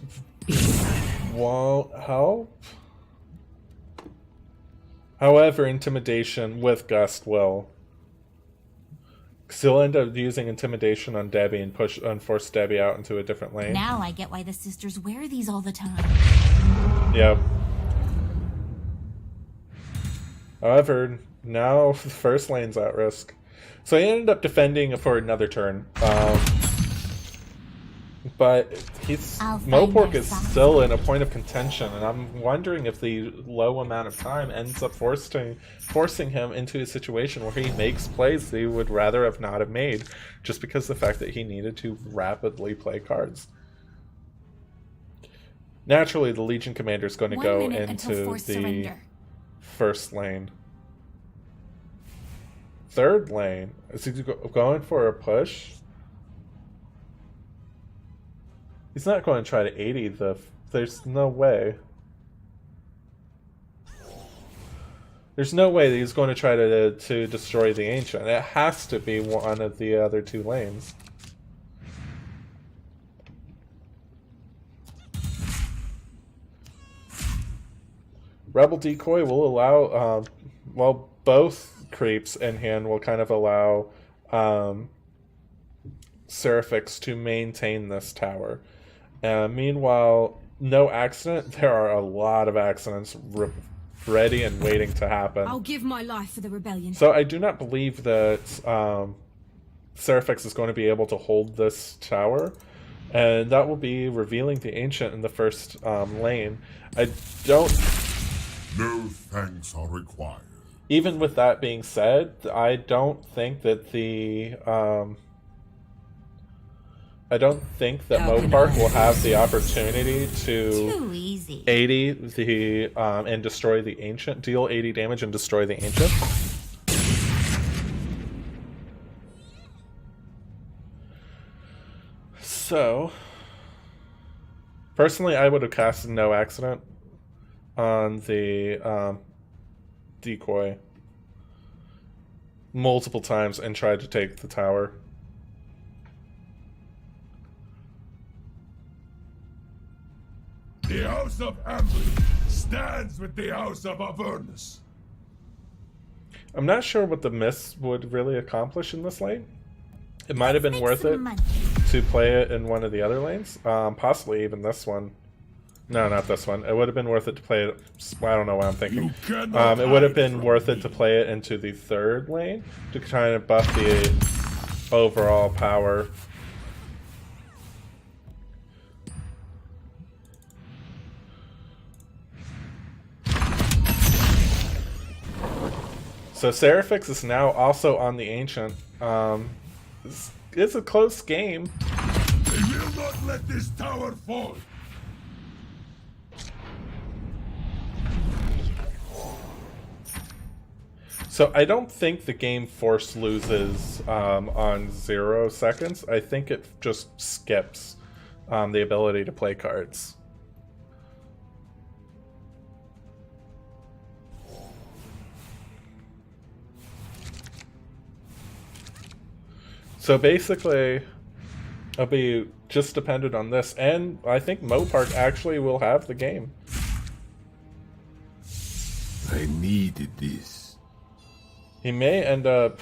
B: won't help. However, intimidation with Gust will. Because he'll end up using intimidation on Debbie and force Debbie out into a different lane.
D: Now I get why the sisters wear these all the time.
B: Yep. However, now the first lane's at risk. So he ended up defending for another turn. But Mopork is still in a point of contention, and I'm wondering if the low amount of time ends up forcing him into a situation where he makes plays that he would rather have not have made, just because of the fact that he needed to rapidly play cards. Naturally, the Legion Commander is going to go into the
D: surrender.
B: First lane. Third lane? Is he going for a push? He's not going to try to 80 the... There's no way. There's no way that he's going to try to destroy the Ancient. It has to be one of the other two lanes. Rebel Decoy will allow... well, both creeps in hand will kind of allow Seraphix to maintain this tower. Meanwhile, no accident. There are a lot of accidents ready and waiting to happen.
H: I'll give my life for the rebellion.
B: So I do not believe that Seraphix is going to be able to hold this tower, and that will be revealing the Ancient in the first lane. I don't...
C: No thanks are required.
B: Even with that being said, I don't think that Mopark will have the opportunity to 80 the and destroy the Ancient, deal 80 damage and destroy the Ancient. So, personally, I would have cast No Accident on the Decoy multiple times and tried to take the tower.
C: The House of Ambly stands with the House of Avernus.
B: I'm not sure what the miss would really accomplish in this lane. It might have been worth it to play it in one of the other lanes. Possibly even this one. No, not this one. It would have been worth it to play it... I don't know what I'm thinking. It would have been worth it to play it into the third lane to try to buff the overall power. So Seraphix is now also on the Ancient. It's a close game.
C: They will not let this tower fall.
B: So I don't think the game force loses on 0 seconds. I think it just skips the ability to play cards. So basically, it'll be just dependent on this, and I think Mopark actually will have the game.
E: I needed this.
B: He may end up...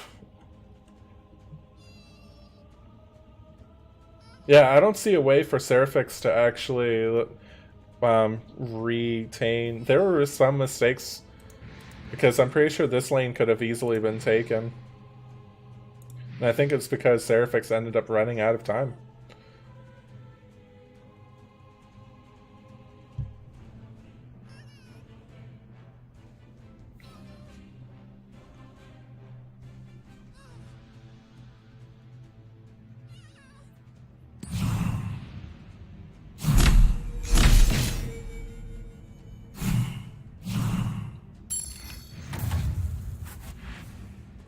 B: Yeah, I don't see a way for Seraphix to actually retain... There were some mistakes, because I'm pretty sure this lane could have easily been taken. And I think it's because Seraphix ended up running out of time.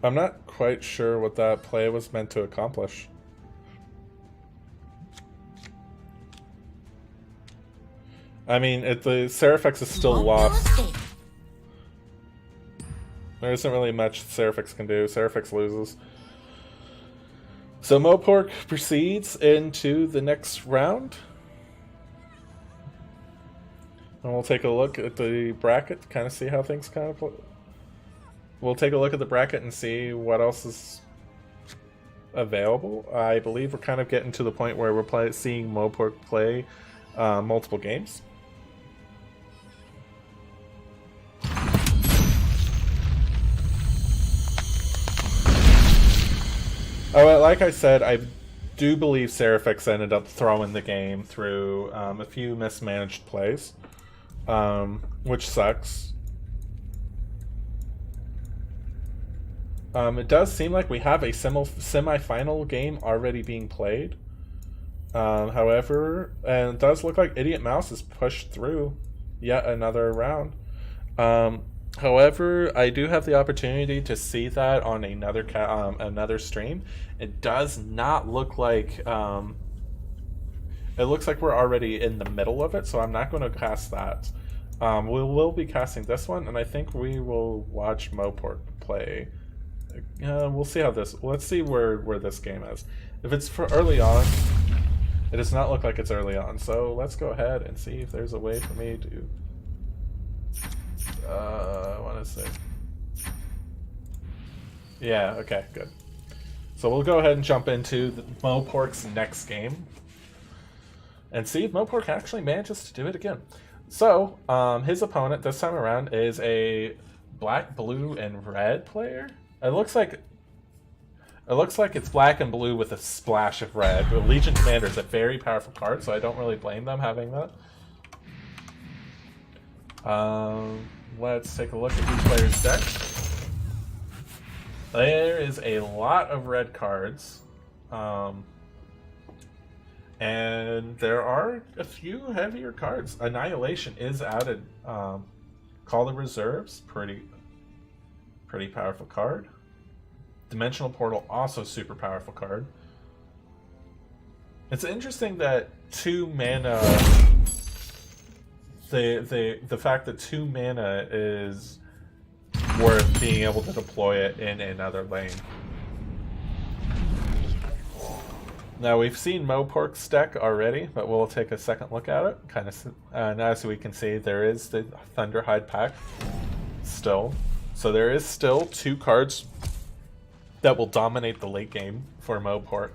B: I'm not quite sure what that play was meant to accomplish. I mean, the Seraphix is still
D: Won't
B: lost.
D: feel a thing.
B: There isn't really much Seraphix can do. Seraphix loses. So Mopork proceeds into the next round. And we'll take a look at the bracket to kind of see how things kind of play. We'll take a look at the bracket and see what else is available. I believe we're kind of getting to the point where we're seeing Mopork play multiple games. Oh, like I said, I do believe Seraphix ended up throwing the game through a few mismanaged plays, which sucks. It does seem like we have a semi-final game already being played. However, and it does look like Idiot Mouse is pushed through yet another round. However, I do have the opportunity to see that on another stream. It does not look like it looks like we're already in the middle of it, so I'm not going to cast that. We will be casting this one, and I think we will watch Mopork play. We'll see how this. Let's see where this game is. If it's for early on, it does not look like it's early on. So let's go ahead and see if there's a way for me to. I want to say. Yeah. Okay. Good. So we'll go ahead and jump into Mopork's next game, and see if Mopork actually manages to do it again. So his opponent this time around is a black, blue, and red player. It looks like it's black and blue with a splash of red. But Legion Commander is a very powerful card, so I don't really blame them having that. Let's take a look at each player's deck. There is a lot of red cards. And there are a few heavier cards. Annihilation is added. Call the Reserves, pretty powerful card. Dimensional Portal, also super powerful card. It's interesting that 2 mana. The fact that 2 mana is worth being able to deploy it in another lane. Now we've seen Mopork's deck already, but we'll take a second look at it. Kind of, and as we can see, there is the Thunderhide pack still. So there is still 2 cards that will dominate the late game for Mopork.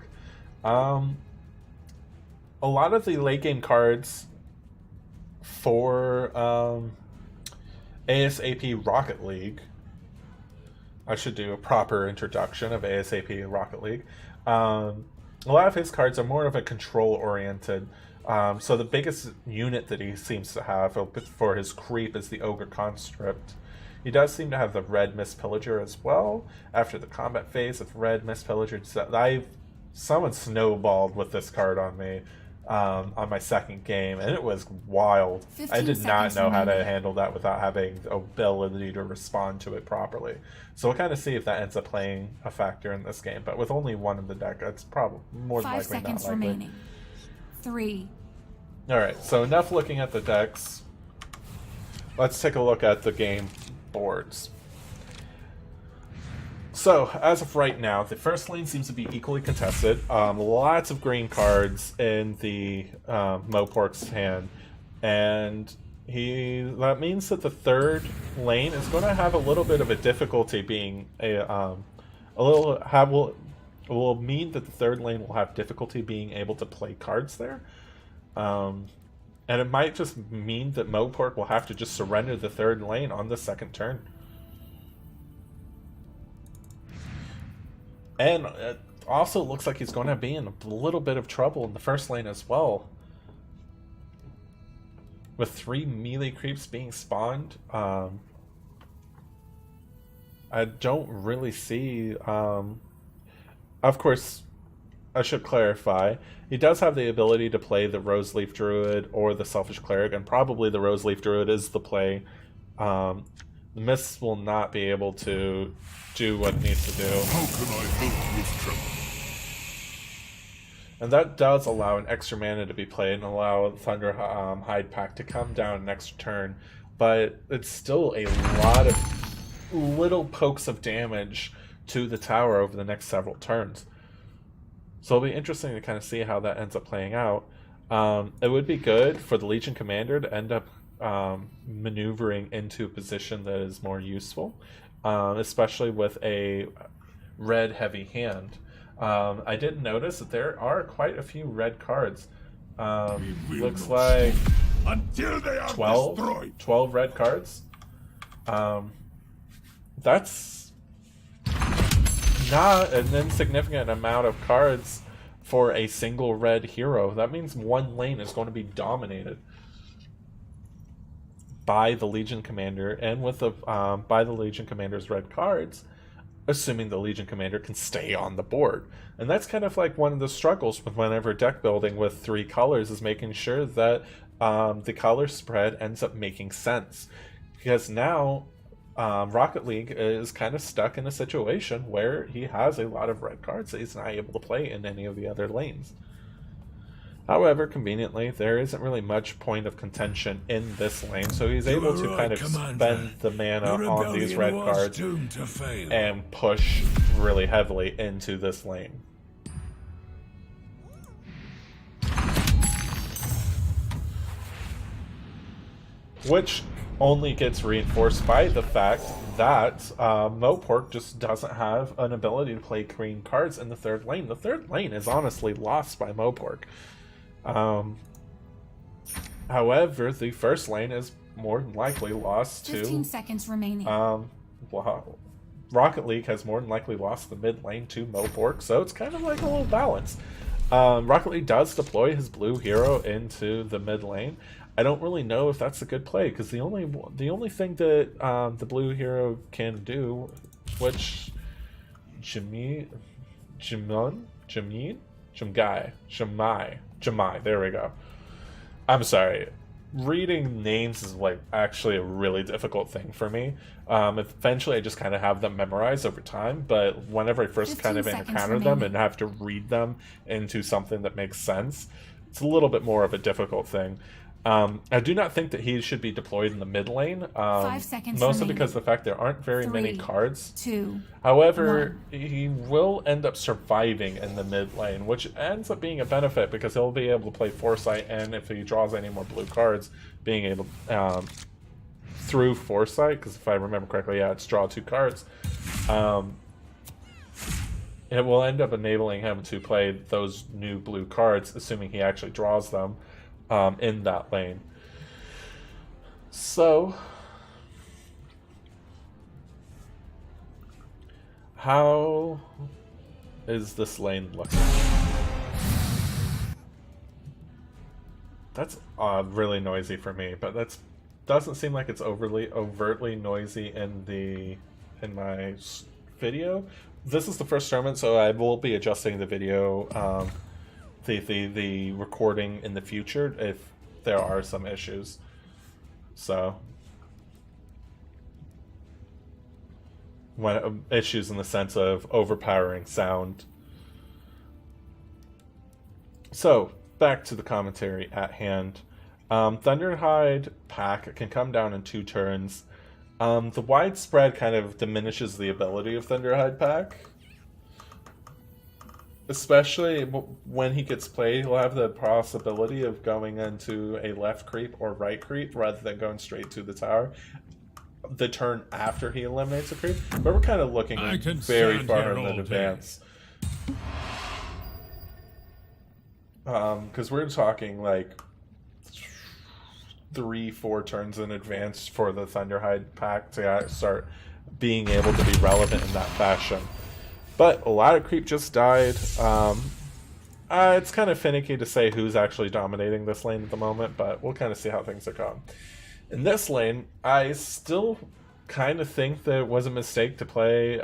B: A lot of the late game cards for ASAP Rocket League. I should do a proper introduction of ASAP Rocket League. A lot of his cards are more of a control-oriented. So the biggest unit that he seems to have for his creep is the Ogre Conscript. He does seem to have the Red Mist Pillager as well. After the combat phase of Red Mist Pillager, someone snowballed with this card on me on my second game, and it was wild. I did not know how to handle that without having the ability to respond to it properly. So we'll kind of see if that ends up playing a factor in this game. But with only 1 in the deck, it's probably more than likely not likely.
D: 5 seconds remaining. 3.
B: All right, so enough looking at the decks. Let's take a look at the game boards. So, as of right now, the first lane seems to be equally contested. Lots of green cards in the Mopork's hand, and that means that the third lane is going to have a little bit of a difficulty being will mean that the third lane will have difficulty being able to play cards there. And it might just mean that Mopork will have to just surrender the third lane on the second turn. And it also looks like he's going to be in a little bit of trouble in the first lane as well. With 3 melee creeps being spawned, I don't really see... of course, I should clarify, he does have the ability to play the Roseleaf Druid or the Selfish Cleric, and probably the Roseleaf Druid is the play. The Mists will not be able to do what it needs to do.
C: How can I help with trouble?
B: And that does allow an extra mana to be played and allow Thunder Hide Pack to come down next turn. But it's still a lot of little pokes of damage to the tower over the next several turns. So it'll be interesting to kind of see how that ends up playing out. It would be good for the Legion Commander to end up maneuvering into a position that is more useful, especially with a red heavy hand. I did notice that there are quite a few red cards. Looks like
C: until they are
B: 12
C: destroyed.
B: 12 red cards. That's not an insignificant amount of cards for a single red hero. That means one lane is going to be dominated by the Legion Commander, and with the by the Legion Commander's red cards, assuming the Legion Commander can stay on the board. And that's kind of like one of the struggles with whenever deck building with 3 colors, is making sure that the color spread ends up making sense. Because now Rocket League is kind of stuck in a situation where he has a lot of red cards that he's not able to play in any of the other lanes. However, conveniently, there isn't really much point of contention in this lane, so he's able to kind of spend the mana on these red cards and push really heavily into this lane. Which only gets reinforced by the fact that Mopork just doesn't have an ability to play green cards in the third lane. The third lane is honestly lost by Mopork. However, the first lane is more than likely lost to
D: 15 seconds remaining.
B: Rocket League has more than likely lost the mid lane to Mopork, so it's kind of like a little balance. Rocket League does deploy his blue hero into the mid lane. I don't really know if that's a good play, because the only thing that the blue hero can do, which Jamai, there we go. I'm sorry. Reading names is like actually a really difficult thing for me. Eventually I just kind of have them memorized over time, but whenever I first kind of encounter them and have to read them into something that makes sense, it's a little bit more of a difficult thing. I do not think that he should be deployed in the mid lane.
D: 5 seconds
B: mostly
D: remaining.
B: because of the fact there aren't very
D: 3,
B: many cards.
D: 2,
B: However, he will end up surviving in the mid lane, which ends up being a benefit because he'll be able to play Foresight, and if he draws any more blue cards, being able through Foresight, because if I remember correctly, yeah, it's draw 2 cards. It will end up enabling him to play those new blue cards, assuming he actually draws them in that lane. So, how is this lane looking? That's really noisy for me, but that's doesn't seem like it's overtly noisy in my video. This is the first tournament, so I will be adjusting the video, the recording in the future if there are some issues. So, when issues in the sense of overpowering sound. So, back to the commentary at hand. Thunderhide Pack can come down in 2 turns. The widespread kind of diminishes the ability of Thunderhide Pack. Especially when he gets played, he'll have the possibility of going into a left creep or right creep rather than going straight to the tower the turn after he eliminates a creep. But we're kind of looking very far in advance. Because we're talking like 3-4 turns in advance for the Thunderhide Pack to start being able to be relevant in that fashion. But a lot of creep just died. It's kind of finicky to say who's actually dominating this lane at the moment, but we'll kind of see how things are going. In this lane, I still kind of think that it was a mistake to play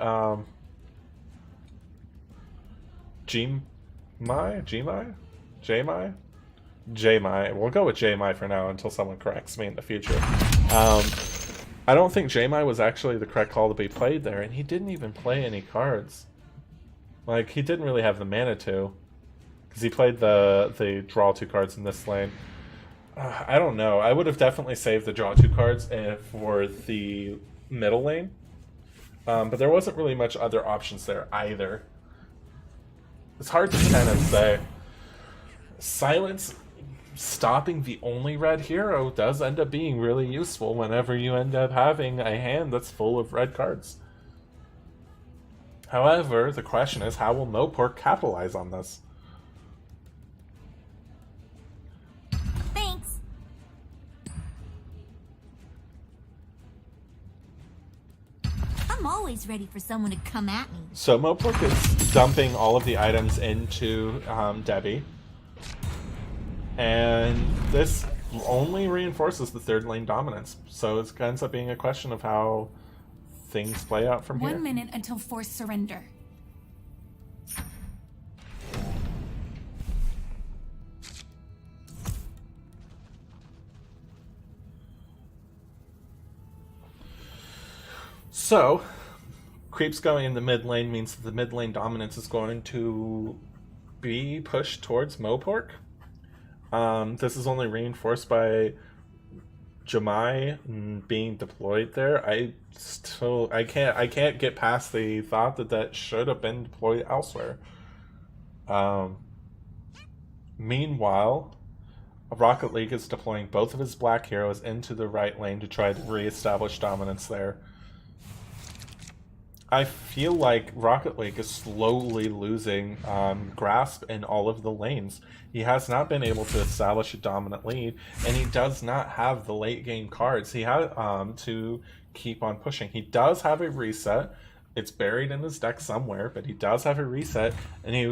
B: J-Mai? We'll go with J-Mai for now until someone corrects me in the future. I don't think J-Mai was actually the correct call to be played there, and he didn't even play any cards. Like, he didn't really have the mana to. because he played the draw 2 cards in this lane. I don't know. I would have definitely saved the draw 2 cards for the middle lane, but there wasn't really much other options there either. It's hard to kind of say. Silence stopping the only red hero does end up being really useful whenever you end up having a hand that's full of red cards. However, the question is, how will Mopor capitalize on this?
D: Thanks. I'm always ready for someone to come at me.
B: So Mopor is dumping all of the items into Debbie. And this only reinforces the third lane dominance. So it ends up being a question of how things play out from here.
D: 1 minute until forced surrender.
B: So, creeps going in the mid lane means that the mid lane dominance is going to be pushed towards Mopork. This is only reinforced by Jamai being deployed there. I can't get past the thought that should have been deployed elsewhere. Meanwhile, Rocket League is deploying both of his black heroes into the right lane to try to reestablish dominance there. I feel like Rocket League is slowly losing grasp in all of the lanes. He has not been able to establish a dominant lead, and he does not have the late game cards he had to keep on pushing. He does have a reset. It's buried in his deck somewhere, but he does have a reset, and he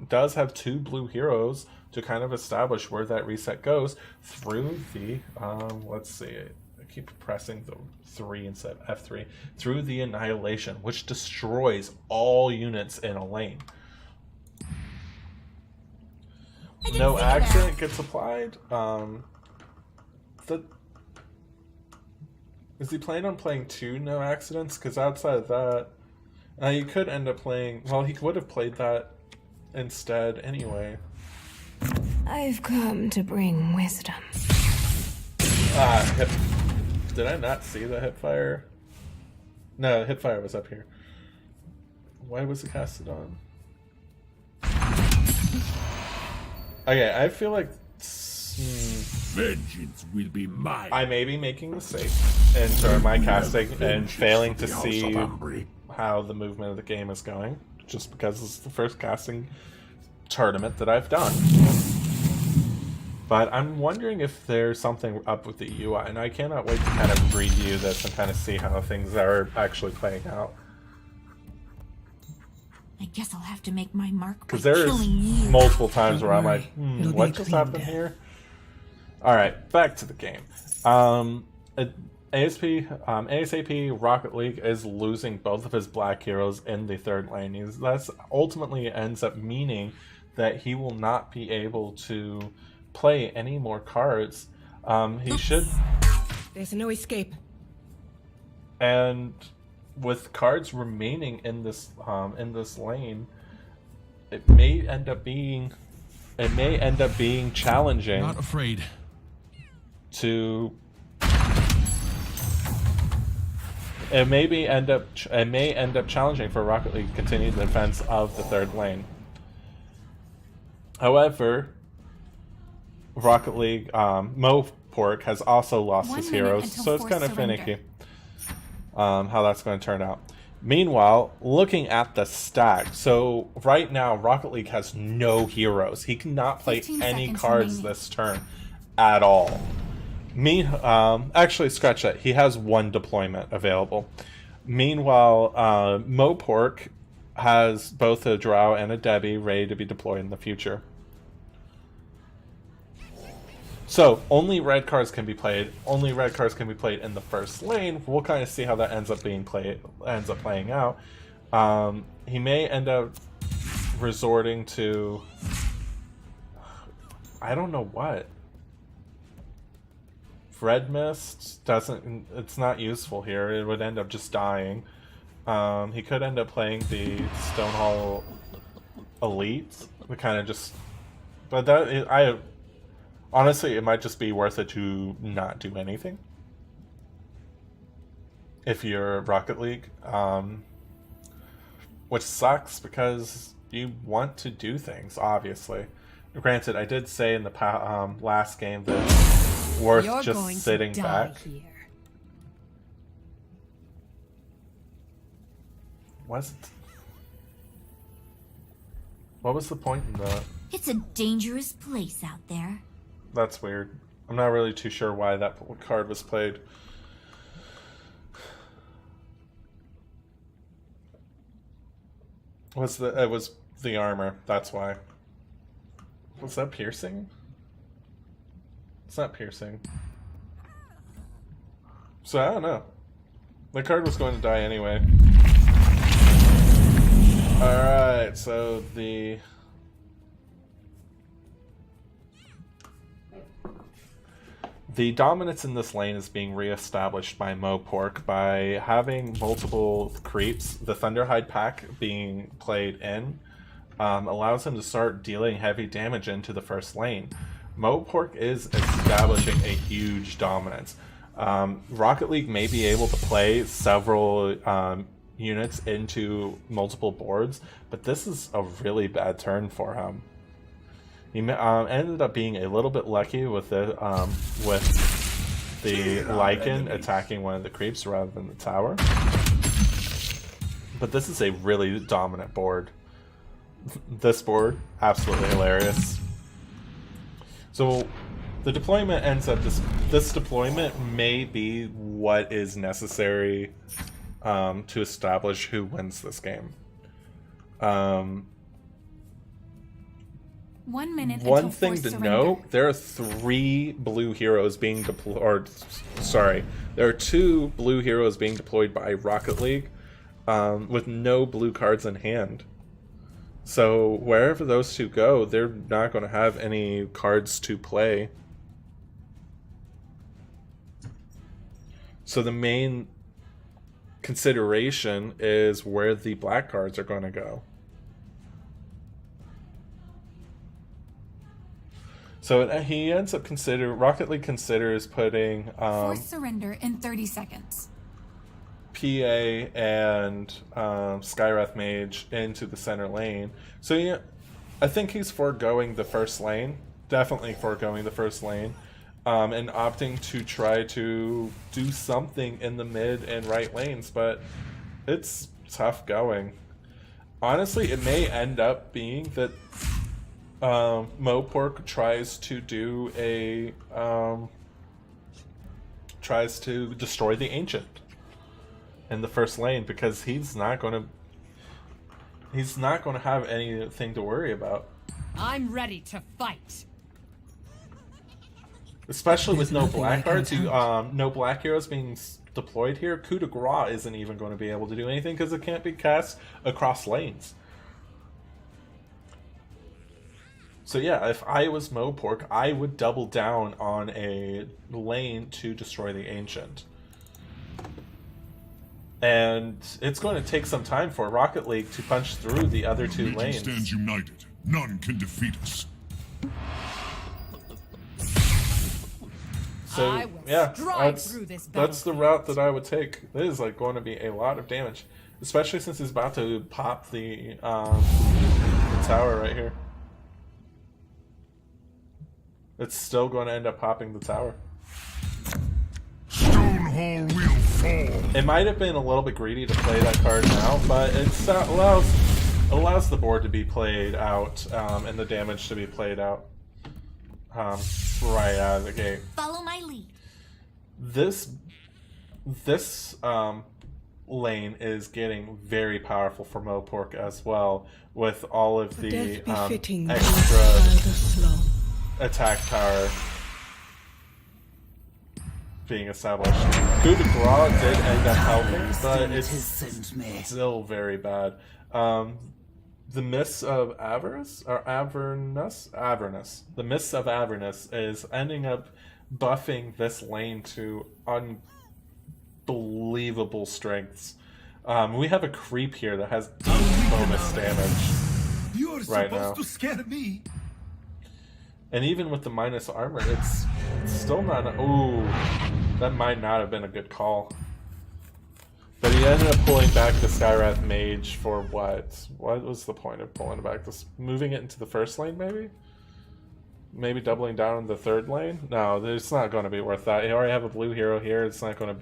B: does have 2 blue heroes to kind of establish where that reset goes through the let's see. I keep pressing the 3 instead of F3 through the Annihilation, which destroys all units in a lane. No accident gets applied. Is he planning on playing 2 no accidents? Because outside of that, you could end up playing. Well, he would have played that instead anyway.
H: I've come to bring wisdom.
B: Did I not see the hipfire? No, hipfire was up here. Why was it casted on? Okay, I feel like
E: Vengeance will be mine.
B: I may be making mistakes in terms of my casting and failing to see how the movement of the game is going, just because this is the first casting tournament that I've done. But I'm wondering if there's something up with the UI, and I cannot wait to kind of review this and kind of see how things are actually playing out.
D: I guess I'll have to make my mark by
B: Because there's
D: killing you.
B: multiple times where I'm like,
G: It'll be
B: what
G: a
B: just
G: clean
B: happened
G: death.
B: here? Alright, back to the game. ASAP Rocket League is losing both of his black heroes in the third lane. That's ultimately ends up meaning that he will not be able to play any more cards. He should,
G: There's no escape.
B: and with cards remaining in this lane, it may end up being challenging.
C: Not afraid.
B: It may end up challenging for Rocket League to continue the defense of the third lane. However, Rocket League Mopork has also lost
D: 1
B: his
D: minute
B: heroes,
D: until
B: so it's
D: forced
B: kind of
D: surrender.
B: finicky how that's going to turn out. Meanwhile, looking at the stack, so right now Rocket League has no heroes. He cannot play
D: 15
B: any
D: seconds
B: cards
D: remaining.
B: this turn at all. Actually, scratch that. He has 1 deployment available. Meanwhile, Mopork has both a Drow and a Debbie ready to be deployed in the future. So only red cards can be played. Only red cards can be played in the first lane. We'll kind of see how that ends up playing out. He may end up resorting to, I don't know what. Red Mist doesn't. It's not useful here. It would end up just dying. He could end up playing the Stonehall Elite, to kind of just But I honestly, it might just be worth it to not do anything if you're Rocket League, which sucks because you want to do things. Obviously, granted, I did say in the last game that it's worth
F: You're
B: just
F: going
B: sitting
F: to die
B: back.
F: here.
B: What was the point in that?
D: It's a dangerous place out there.
B: That's weird. I'm not really too sure why that card was played. It was the armor, that's why. Was that piercing? It's not piercing. So I don't know. The card was going to die anyway. Alright, so the dominance in this lane is being re-established by Mopork by having multiple creeps. The Thunderhide pack being played in allows him to start dealing heavy damage into the first lane. Mopork is establishing a huge dominance. Rocket League may be able to play several units into multiple boards, but this is a really bad turn for him. He ended up being a little bit lucky with the Lycan attacking one of the creeps rather than the tower. But this is a really dominant board. This board, absolutely hilarious. So the deployment ends up this deployment may be what is necessary to establish who wins this game.
D: 1 minute.
B: One
D: until
B: thing
D: forced
B: to
D: surrender.
B: note, there are 3 blue heroes being deployed, there are 2 blue heroes being deployed by Rocket League with no blue cards in hand. So wherever those 2 go, they're not going to have any cards to play. So the main consideration is where the black cards are going to go. So he ends up Rocket League considers putting
D: Forced surrender in 30 seconds.
B: PA and Skywrath Mage into the center lane. So yeah, I think he's foregoing the first lane. Definitely foregoing the first lane. And opting to try to do something in the mid and right lanes, but it's tough going. Honestly, it may end up being that Mopork tries to do tries to destroy the Ancient in the first lane because he's not going to have anything to worry about.
F: I'm ready to fight.
B: Especially with no
G: nothing I
B: black
G: can
B: cards,
G: attempt.
B: no black heroes being deployed here. Coup de Grace isn't even going to be able to do anything because it can't be cast across lanes. So yeah, if I was Mopork, I would double down on a lane to destroy the Ancient. And it's going to take some time for Rocket League to punch through the other 2
C: Legion
B: lanes.
C: stands united. None can defeat us.
B: So
F: I will
B: yeah,
F: stride through this
B: that's the
F: battlefield.
B: route that I would take. This is like going to be a lot of damage, especially since he's about to pop the tower right here. It's still going to end up popping the tower.
C: Stonehall will fall.
B: It might have been a little bit greedy to play that card now, but it allows the board to be played out and the damage to be played out right out of the gate.
D: Follow my lead.
B: This lane is getting very powerful for Mopork as well, with all of the
G: Death befitting the
B: extra
G: child of slow.
B: attack tower being established. Coup de Grace did end up helping, but it's still very bad. The Mists of Avernus? The Mists of Avernus is ending up buffing this lane to unbelievable strengths. We have a creep here that has bonus damage
E: You're
B: right
E: supposed
B: now.
E: to scare me.
B: And even with the minus armor, it's still not... Ooh, that might not have been a good call. But he ended up pulling back the Skywrath Mage for what? What was the point of pulling it back? This, moving it into the first lane, maybe? Maybe doubling down in the third lane? No, it's not going to be worth that. You already have a blue hero here. It's not going to...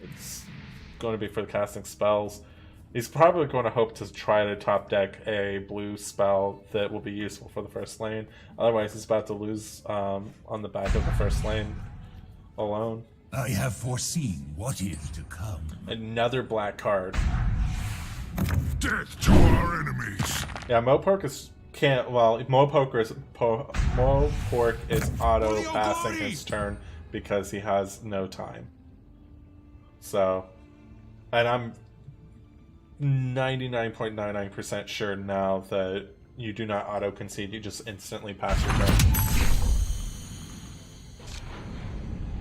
B: It's going to be for the casting spells. He's probably going to hope to try to top deck a blue spell that will be useful for the first lane. Otherwise, he's about to lose on the back of the first lane alone.
C: I have foreseen what is to come.
B: Another black card.
C: Death to our enemies.
B: Yeah, Mopork is can't. Well, Mopork is auto passing his turn because he has no time. So, and I'm 99.99% sure now that you do not auto concede. You just instantly pass your turn.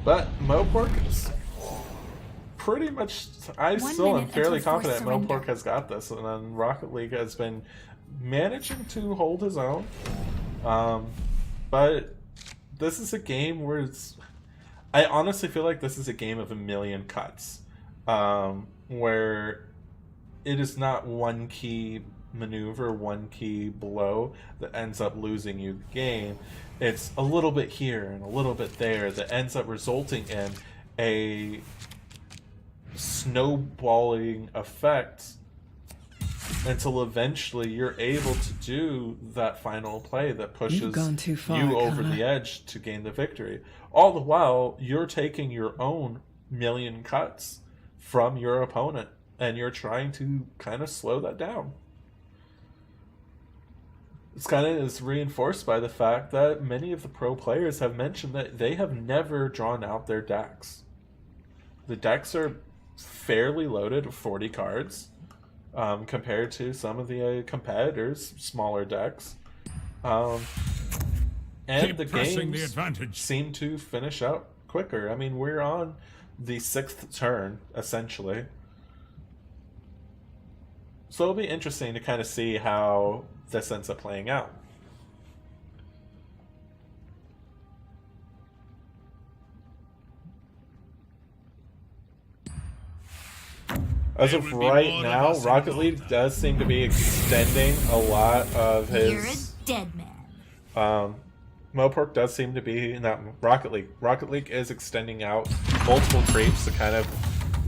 B: But Mopork is pretty much... I still am fairly confident Mopork has got this, and then Rocket League has been managing to hold his own. But this is a game where it's... I honestly feel like this is a game of a million cuts, where it is not one key maneuver, one key blow that ends up losing you the game. It's a little bit here and a little bit there that ends up resulting in a snowballing effect until eventually you're able to do that final play that pushes you over the edge to gain the victory. All the while, you're taking your own million cuts from your opponent, and you're trying to kind of slow that down. This kind of is reinforced by the fact that many of the pro players have mentioned that they have never drawn out their decks. The decks are fairly loaded with 40 cards compared to some of the competitors' smaller decks. And the games seem to finish out quicker. I mean, we're on the 6th turn, essentially. So it'll be interesting to kind of see how this ends up playing out. As of right now, Rocket League does seem to be extending a lot of his...
D: You're a dead man.
B: Mopork does seem to be... Not Rocket League. Rocket League is extending out multiple creeps to kind of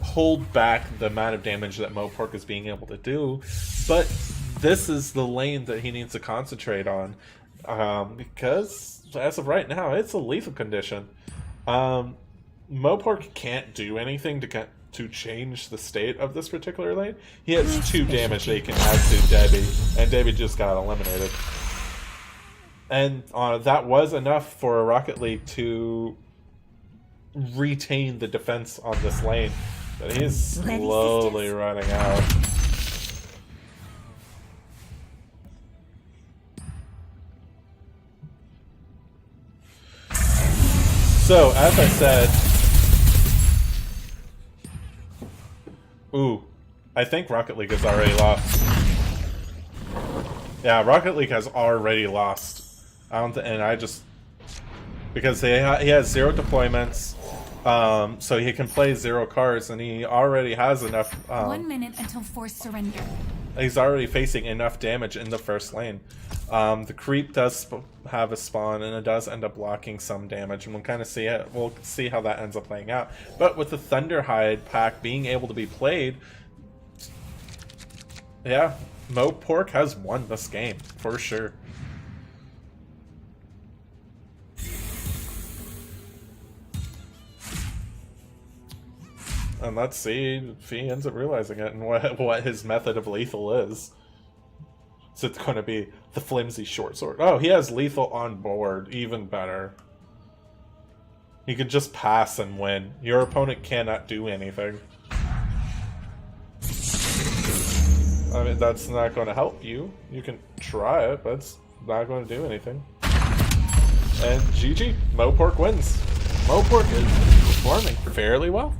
B: hold back the amount of damage that Mopork is being able to do. But this is the lane that he needs to concentrate on. Because, as of right now, it's a lethal condition. Mopork can't do anything to change the state of this particular lane. He has 2 damage that he can add to Debbie, and Debbie just got eliminated. And that was enough for Rocket League to retain the defense on this lane, but he's slowly running out. So, as I said... Ooh, I think Rocket League has already lost. Yeah, Rocket League has already lost. Because he has 0 deployments, so he can play 0 cards, and he already has enough...
D: 1 minute until forced surrender.
B: He's already facing enough damage in the first lane. The creep does have a spawn, and it does end up blocking some damage, and we'll kind of see it. We'll see how that ends up playing out. But with the Thunderhide pack being able to be played, yeah, Mopork has won this game for sure. And let's see if he ends up realizing it and what his method of lethal is. So it's going to be the flimsy short sword. Oh, he has lethal on board. Even better. He could just pass and win. Your opponent cannot do anything. I mean, that's not going to help you. You can try it, but it's not going to do anything. And GG. Mopork wins. Mopork is performing fairly well.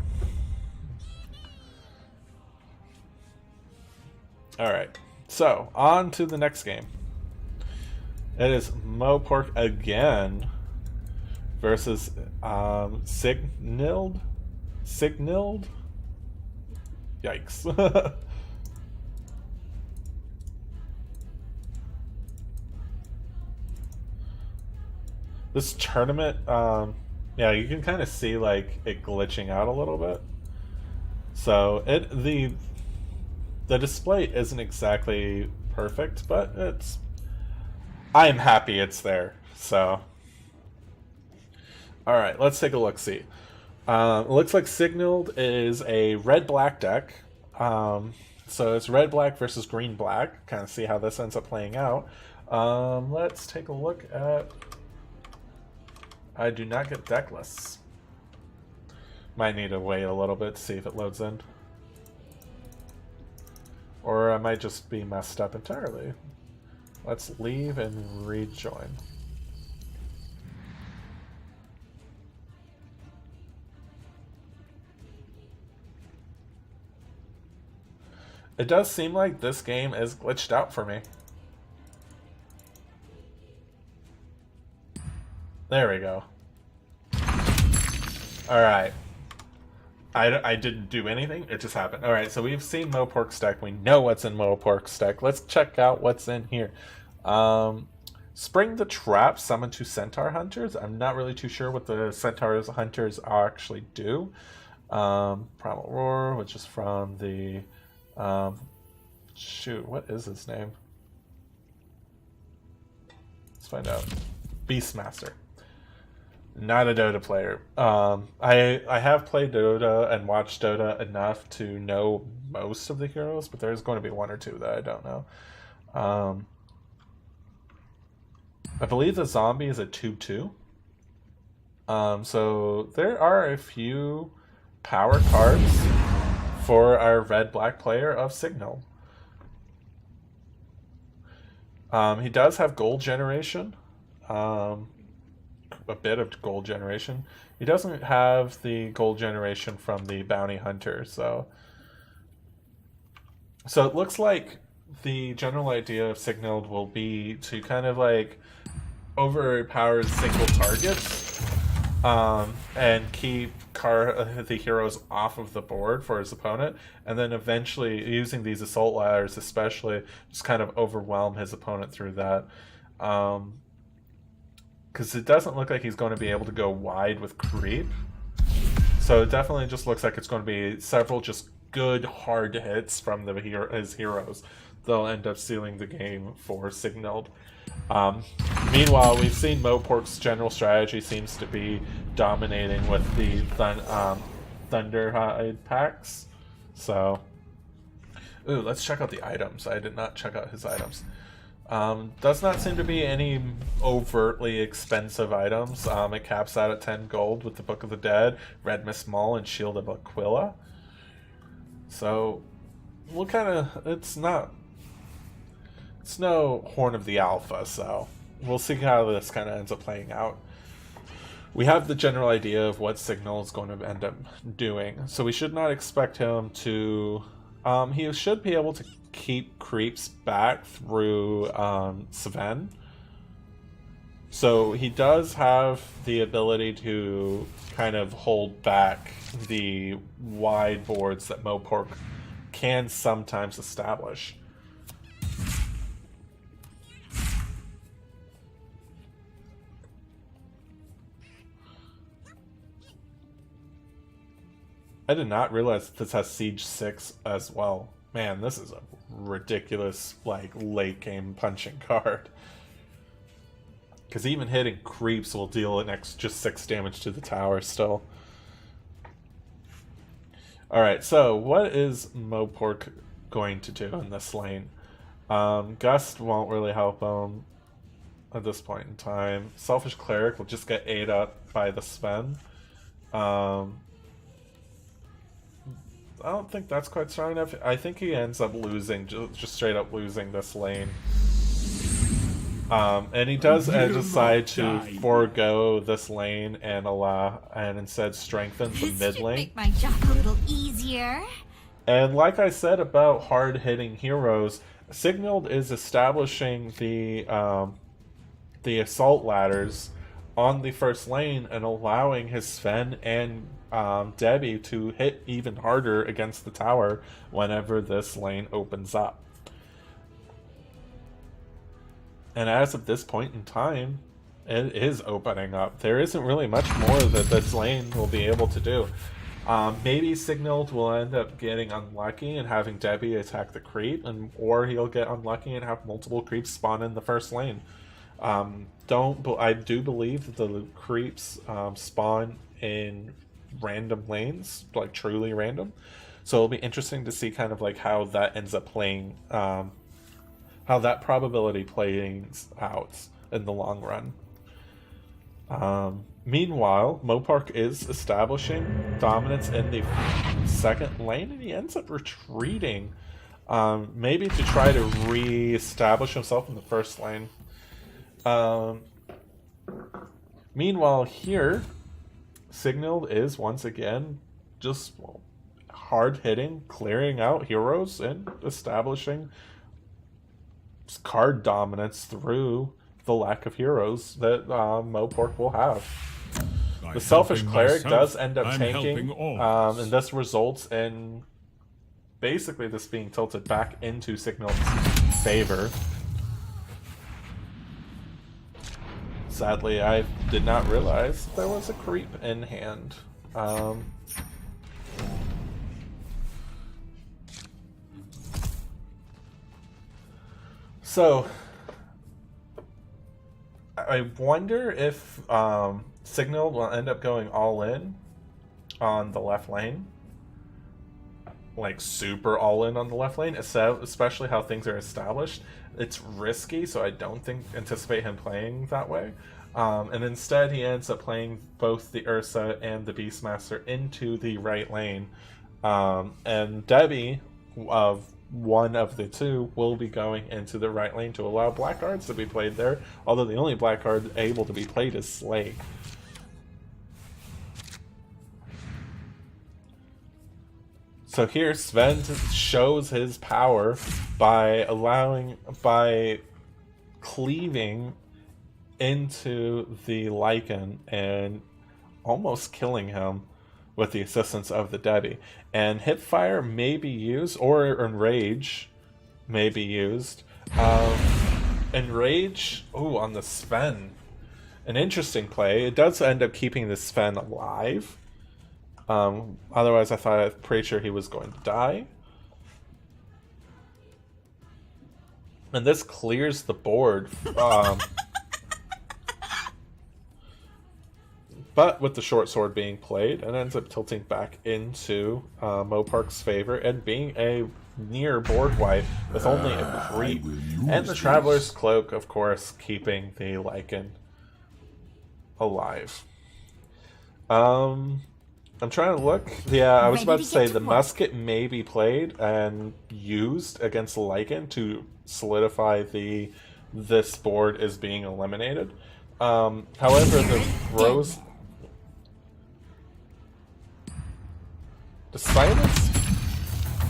B: Alright, so on to the next game. It is Mopork again versus Signild? Signild? Yikes. This tournament, yeah, you can kind of see like it glitching out a little bit. So the display isn't exactly perfect, but I am happy it's there. So, all right, let's take a look. See, it looks like Signaled is a red-black deck. So it's red-black versus green-black. Kind of see how this ends up playing out. Let's take a look at. I do not get deck lists. Might need to wait a little bit to see if it loads in. Or I might just be messed up entirely. Let's leave and rejoin. It does seem like this game is glitched out for me. There we go. Alright. I didn't do anything, it just happened. Alright, so we've seen Mopork's deck. We know what's in Mopork's deck. Let's check out what's in here. Spring the Trap, summon 2 Centaur Hunters. I'm not really too sure what the Centaur Hunters actually do. Primal Roar, which is from the... shoot, what is his name? Let's find out. Beastmaster. Not a Dota player. I have played Dota and watched Dota enough to know most of the heroes, but there's going to be 1 or 2 that I don't know. I believe the zombie is a 2/2. So there are a few power cards for our red-black player of Signal. He does have gold generation. A bit of gold generation. He doesn't have the gold generation from the bounty hunter, so it looks like the general idea of Signaled will be to kind of like overpower single targets, and keep the heroes off of the board for his opponent, and then eventually using these assault ladders especially just kind of overwhelm his opponent through that. Because it doesn't look like he's going to be able to go wide with creep. So it definitely just looks like it's going to be several just good hard hits from his heroes. They'll end up sealing the game for Signaled. Meanwhile, we've seen Mopork's general strategy seems to be dominating with the Thunderhide packs. So, ooh, let's check out the items. I did not check out his items. Does not seem to be any overtly expensive items. It caps out at 10 gold with the Book of the Dead, Red Mist Maul, and Shield of Aquila. So, we'll kind of... It's no Horn of the Alpha, so we'll see how this kind of ends up playing out. We have the general idea of what Signal is going to end up doing, so we should not expect him to... he should be able to keep creeps back through Sven. So he does have the ability to kind of hold back the wide boards that Mopork can sometimes establish. I did not realize this has Siege 6 as well. Man, this is a ridiculous, like, late game punching card. Because even hitting creeps will deal an just 6 damage to the tower still. Alright, so what is Mopork going to do in this lane? Gust won't really help him at this point in time. Selfish Cleric will just get ate up by the Sven. I don't think that's quite strong enough. I think he ends up losing, just straight up losing this lane. And he does decide to forego this lane and instead strengthen the mid lane.
D: Make my job a little easier.
B: And like I said about hard-hitting heroes, Signaled is establishing the the assault ladders on the first lane and allowing his Sven and Debbie to hit even harder against the tower whenever this lane opens up. And as of this point in time, it is opening up. There isn't really much more that this lane will be able to do. Maybe Signaled will end up getting unlucky and having Debbie attack the creep, or he'll get unlucky and have multiple creeps spawn in the first lane. I do believe that the creeps spawn in random lanes, like truly random. So it'll be interesting to see kind of like how that ends up playing, how that probability plays out in the long run. Meanwhile, Mopark is establishing dominance in the second lane, and he ends up retreating, maybe to try to re-establish himself in the first lane. Meanwhile, here, Signaled is once again just hard-hitting, clearing out heroes, and establishing card dominance through the lack of heroes that Mopork will have. The Selfish Cleric does end up tanking, and this results in basically this being tilted back into Signal's favor. Sadly, I did not realize there was a creep in hand. So, I wonder if Signal will end up going all in on the left lane. Like, super all in on the left lane, especially how things are established. It's risky, so I don't anticipate him playing that way. And instead, he ends up playing both the Ursa and the Beastmaster into the right lane. And Debbie, one of the two, will be going into the right lane to allow black cards to be played there, although the only black card able to be played is Slay. So here Sven shows his power by cleaving into the Lycan and almost killing him with the assistance of the Debbie. And Hipfire may be used, or Enrage may be used. Enrage, on the Sven. An interesting play. It does end up keeping the Sven alive. Otherwise, I'm pretty sure he was going to die. And this clears the board. But with the short sword being played, it ends up tilting back into Mopark's favor and being a near board wipe with only a creep. And the Traveler's Cloak, of course, keeping the Lycan alive. I'm trying to look. Yeah, I was about to say the musket may be played and used against the Lycan to solidify this board is being eliminated. However, the Rose... Does silence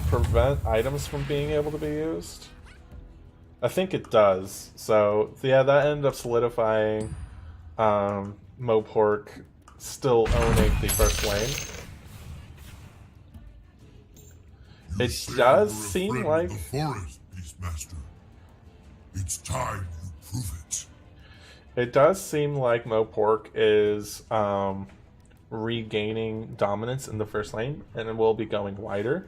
B: prevent items from being able to be used? I think it does. So, yeah, that ended up solidifying Mopork still owning the first lane. It does seem like...
E: The forest, Beastmaster. It's time you prove it.
B: It does seem like Mopork is regaining dominance in the first lane, and it will be going wider.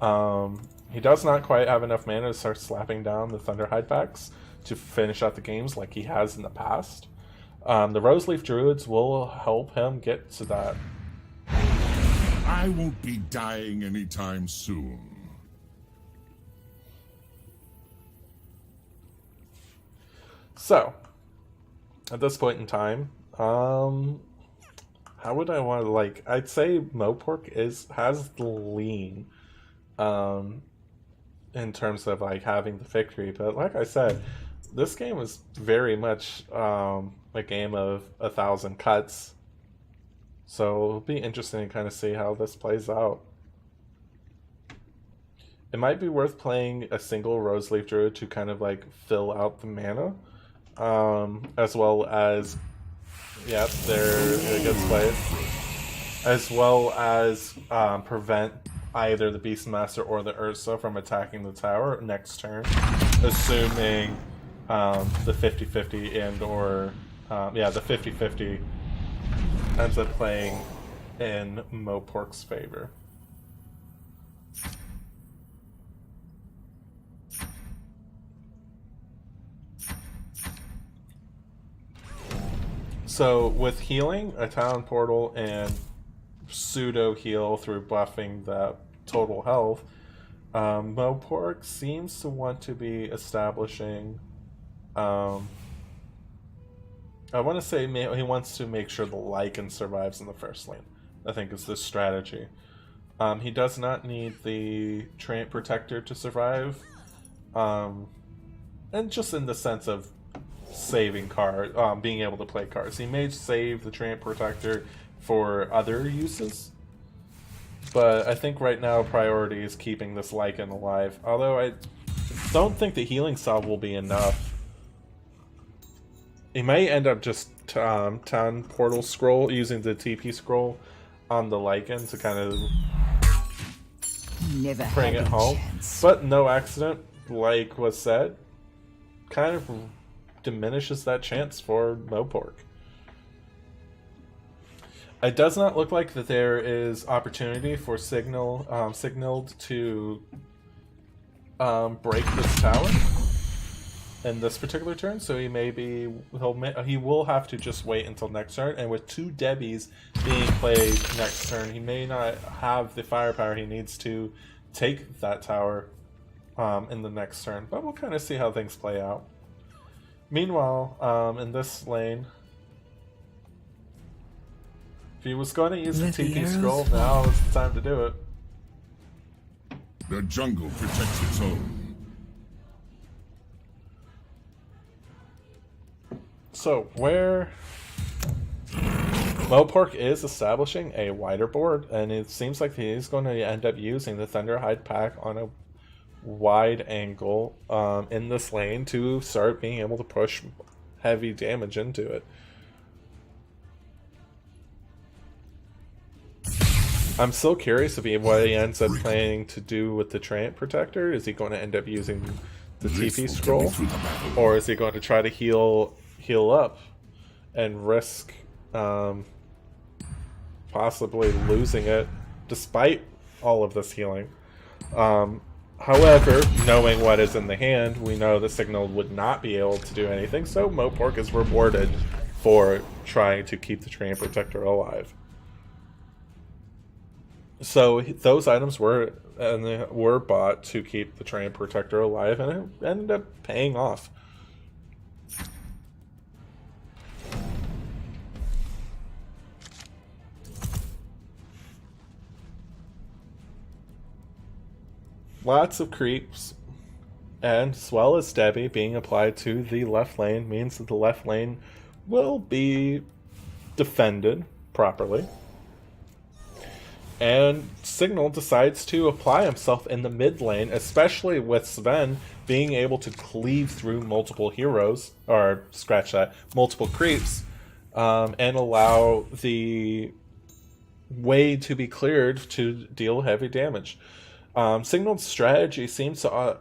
B: He does not quite have enough mana to start slapping down the Thunderhide backs to finish out the games like he has in the past. The Roseleaf Druids will help him get to that.
C: I won't be dying anytime soon.
B: So, at this point in time, how would I want to, I'd say Mopork has the lean, in terms of, having the victory, but like I said, this game was very much, a game of 1,000 cuts, so it'll be interesting to kind of see how this plays out. It might be worth playing a single Roseleaf Druid to kind of, fill out the mana, as well as, yep, there it gets played, as well as prevent either the Beastmaster or the Ursa from attacking the tower next turn, assuming the 50-50 and or the 50-50 ends up playing in Mopork's favor. So with healing, a Talon Portal, and pseudo heal through buffing the total health, Mopork seems to want to be establishing, I want to say he wants to make sure the Lycan survives in the first lane. I think is the strategy. He does not need the Treant Protector to survive, and just in the sense of saving cards, being able to play cards. He may save the Treant Protector for other uses, but I think right now priority is keeping this Lycan alive. Although I don't think the healing salve will be enough. He may end up just Town Portal scroll, using the TP scroll on the Lycan to kind of bring it home. But no accident, like was said, kind of diminishes that chance for Mopork. It does not look like that there is opportunity for Signaled to break this tower in this particular turn, so he will have to just wait until next turn. And with 2 Debbies being played next turn, he may not have the firepower he needs to take that tower in the next turn. But we'll kind of see how things play out. Meanwhile, in this lane, if he was going to use the TP scroll, now is the time to do it.
C: The jungle protects its own.
B: So, where Mopork is establishing a wider board, and it seems like he's going to end up using the Thunderhide pack on a wide angle in this lane to start being able to push heavy damage into it. I'm still curious to be what he ends up planning to do with the Treant Protector. Is he going to end up using the TP scroll, or is he going to try to heal up and risk possibly losing it despite all of this healing? However, knowing what is in the hand, we know the Signal would not be able to do anything, so Mopork is rewarded for trying to keep the Treant Protector alive. So those items were bought to keep the Treant Protector alive, and it ended up paying off. Lots of creeps, and as well as Debbie being applied to the left lane means that the left lane will be defended properly. And Signal decides to apply himself in the mid lane, especially with Sven being able to cleave through multiple heroes, or scratch that, multiple creeps, and allow the way to be cleared to deal heavy damage. Signal's strategy seems to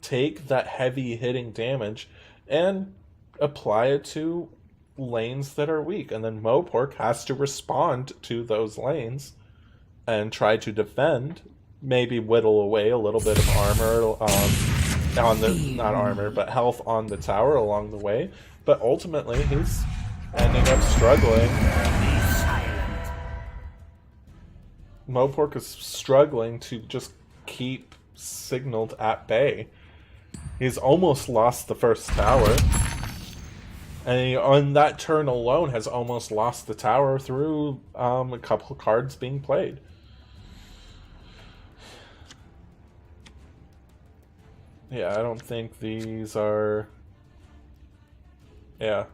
B: take that heavy hitting damage and apply it to lanes that are weak, and then Mopork has to respond to those lanes and try to defend, maybe whittle away a little bit of armor on the, not armor, but health on the tower along the way, but ultimately he's ending up struggling. Mopork is struggling to just keep Signaled at bay. He's almost lost the first tower, and he, on that turn alone, has almost lost the tower through a couple of cards being played. Yeah, I don't think these are... Yeah.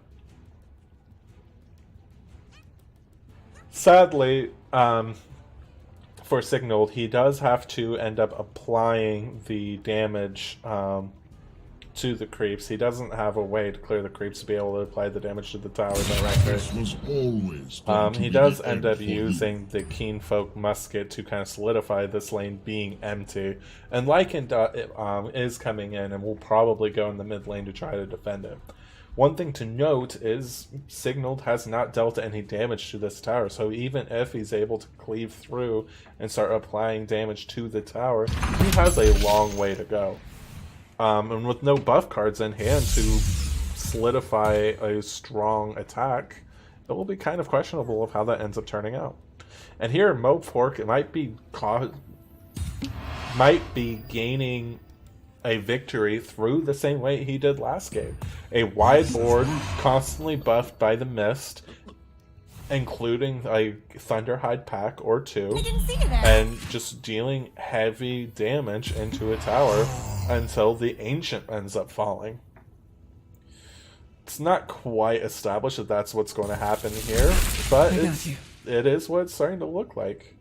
B: Sadly, for Signaled, he does have to end up applying the damage to the creeps. He doesn't have a way to clear the creeps to be able to apply the damage to the tower directly.
E: This was always going to
B: He
E: be
B: does
E: the
B: end
E: end
B: up
E: for you.
B: using the Keen Folk Musket to kind of solidify this lane being empty. And Lycan is coming in and will probably go in the mid lane to try to defend it. One thing to note is Signaled has not dealt any damage to this tower, so even if he's able to cleave through and start applying damage to the tower, he has a long way to go. And with no buff cards in hand to solidify a strong attack, it will be kind of questionable of how that ends up turning out. And here, Mopork might be gaining a victory through the same way he did last game. A wide board, constantly buffed by the mist, including a Thunderhide pack or two,
D: I didn't see that.
B: and just dealing heavy damage into a tower until the Ancient ends up falling. It's not quite established that that's what's going to happen here, but it is what it's starting to look like.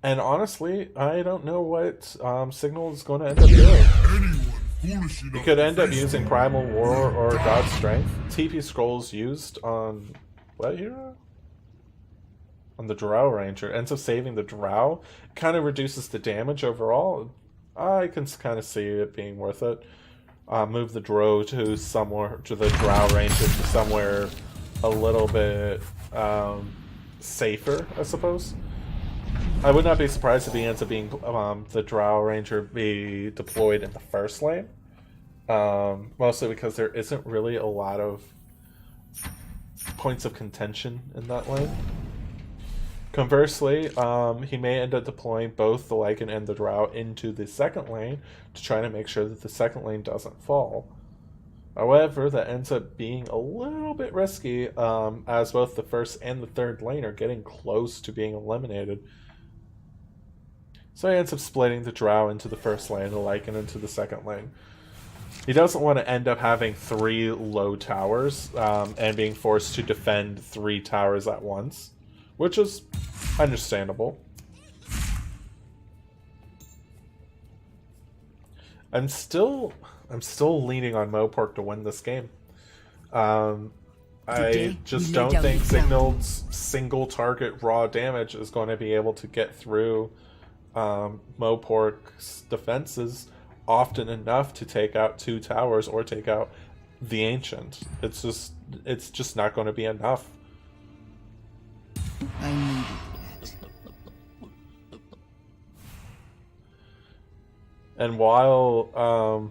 B: And honestly, I don't know what Signal is going to end up doing.
E: Anyone foolish enough
B: He could
E: to
B: end up
E: face
B: using
E: me
B: Primal War or
E: die.
B: God Strength. TP Scrolls used on what hero? On the Drow Ranger. Ends up saving the Drow. Kind of reduces the damage overall. I can kind of see it being worth it. Move the Drow to somewhere, to the Drow Ranger to somewhere a little bit safer, I suppose. I would not be surprised if he ends up being the Drow Ranger be deployed in the first lane. Mostly because there isn't really a lot of points of contention in that lane. Conversely, he may end up deploying both the Lycan and the Drow into the second lane to try to make sure that the second lane doesn't fall. However, that ends up being a little bit risky as both the first and the third lane are getting close to being eliminated. So he ends up splitting the Drow into the first lane, the Lycan into the second lane. He doesn't want to end up having 3 low towers and being forced to defend 3 towers at once, which is understandable. I'm still leaning on Mopork to win this game. I just don't think Signal's single target raw damage is going to be able to get through Mopork's defenses often enough to take out 2 towers or take out the Ancient. It's just not going to be enough.
G: I needed that.
B: And while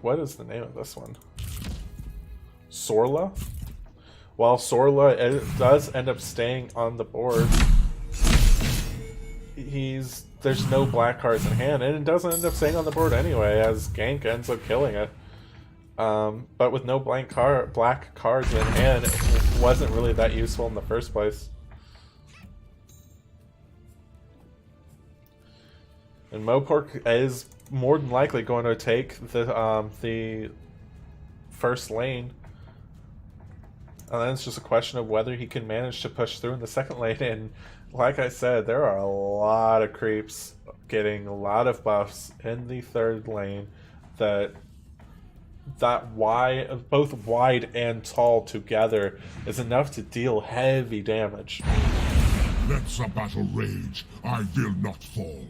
B: what is the name of this one? Sorla? While Sorla does end up staying on the board, there's no black cards in hand, and it doesn't end up staying on the board anyway, as Gank ends up killing it. But with no black cards in hand, it wasn't really that useful in the first place. And Mopork is more than likely going to take the first lane. And then it's just a question of whether he can manage to push through in the second lane. And like I said, there are a lot of creeps getting a lot of buffs in the third lane that wide, both wide and tall together, is enough to deal heavy damage.
E: Let the battle rage. I will not fall.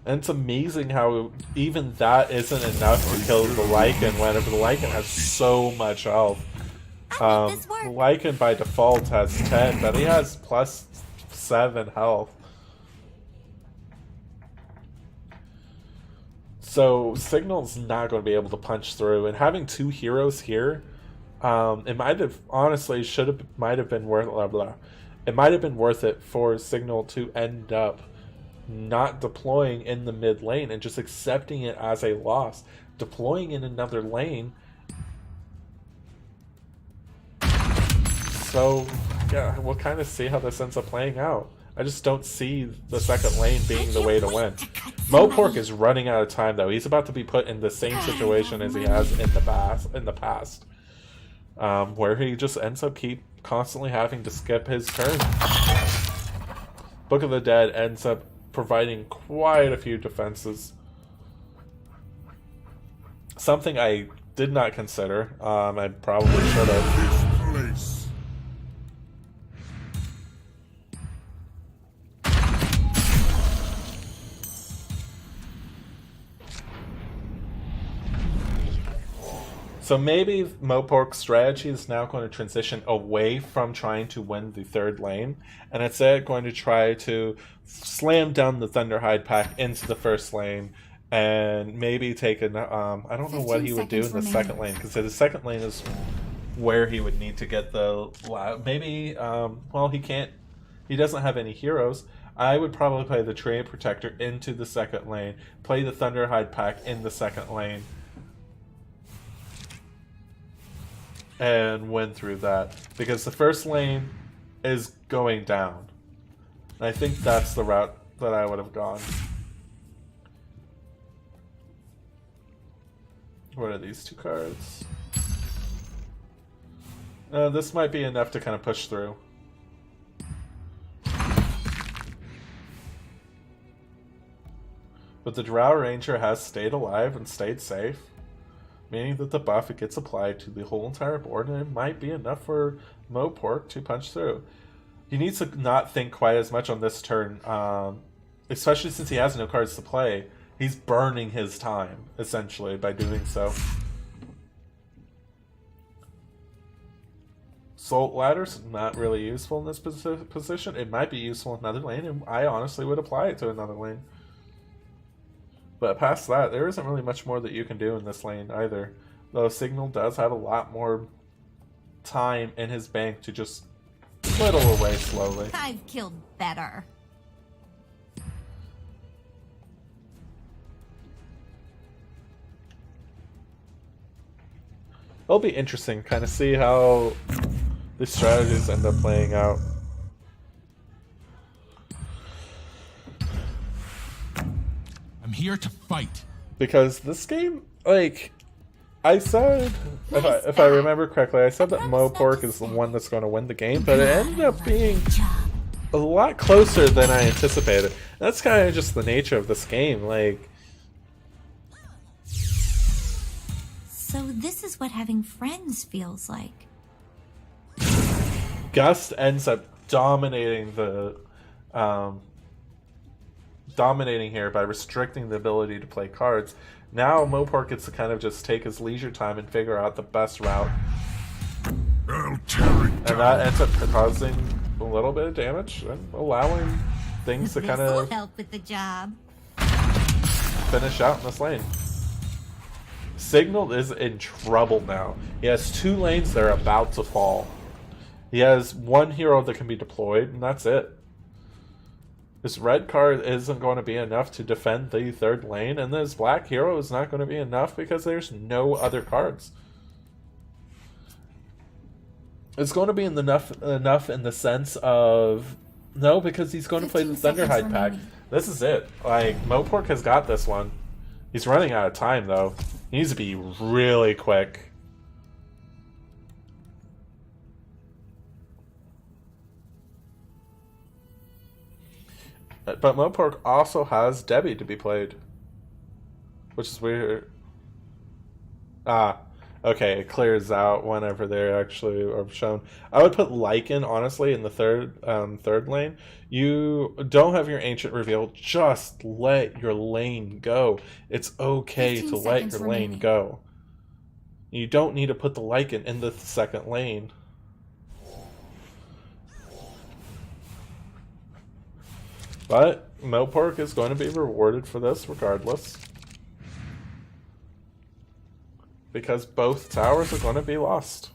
B: And it's amazing how even that isn't enough to kill the Lycan whenever the Lycan has so much health. Lycan by default has 10, but he has plus 7 health. So Signal's not going to be able to punch through, and having 2 heroes here, it might have honestly might have been worth It might have been worth it for Signal to end up not deploying in the mid lane and just accepting it as a loss, deploying in another lane. So yeah, we'll kind of see how this ends up playing out. I just don't see the second lane being the way to win. Mopork is running out of time though. He's about to be put in the same situation as he has in the past, where he just ends up constantly having to skip his turn. Book of the Dead ends up providing quite a few defenses. Something I did not consider. I probably should have.
E: This place.
B: So maybe Mopork's strategy is now going to transition away from trying to win the third lane, and instead going to try to slam down the Thunderhide pack into the first lane, and maybe take an I don't know what he would do in the second lane, because the second lane is where he would need to get the maybe well, he doesn't have any heroes. I would probably play the Terrain Protector into the second lane, play the Thunderhide pack in the second lane, and win through that, because the first lane is going down. And I think that's the route that I would have gone. What are these two cards? This might be enough to kind of push through. But the Drow Ranger has stayed alive and stayed safe, meaning that the buff it gets applied to the whole entire board, and it might be enough for Mopork to punch through. He needs to not think quite as much on this turn, especially since he has no cards to play. He's burning his time, essentially, by doing so. Salt Ladder's not really useful in this position. It might be useful in another lane, and I honestly would apply it to another lane. But past that, there isn't really much more that you can do in this lane either. Though Signal does have a lot more time in his bank to just whittle away slowly.
D: I've killed better.
B: It'll be interesting to kind of see how the strategies end up playing out.
C: I'm here to fight.
B: Because this game, like, I said, if I remember correctly, I said that Mopork is the one that's going to win the game, but it ended up being a lot closer than I anticipated. That's kind of just the nature of this game. Like,
D: So this is what having friends feels like.
B: Gust ends up dominating the dominating here by restricting the ability to play cards. Now Mopork gets to kind of just take his leisure time and figure out the best route.
E: I'll tear it down.
B: And that ends up causing a little bit of damage and allowing things to kind
D: This'll
B: of
D: help with the job.
B: finish out in this lane. Signal is in trouble now. He has two lanes that are about to fall. He has one hero that can be deployed, and that's it. This red card isn't going to be enough to defend the third lane, and this black hero is not going to be enough because there's no other cards. It's going to be enough in the sense of no, because he's going to play the
D: 15 seconds
B: Thunderhide pack.
D: remaining.
B: This is it. Like, Mopork has got this one. He's running out of time though. He needs to be really quick. But Mopork also has Debbie to be played, which is weird. Ah, okay, it clears out whenever they actually are shown. I would put Lycan, honestly, in the third lane. You don't have your Ancient reveal. Just let your lane go. It's okay
D: 15
B: to let
D: seconds
B: your lane
D: remaining.
B: go. You don't need to put the Lycan in the second lane. But Mopork is going to be rewarded for this regardless. Because both towers are going to be lost.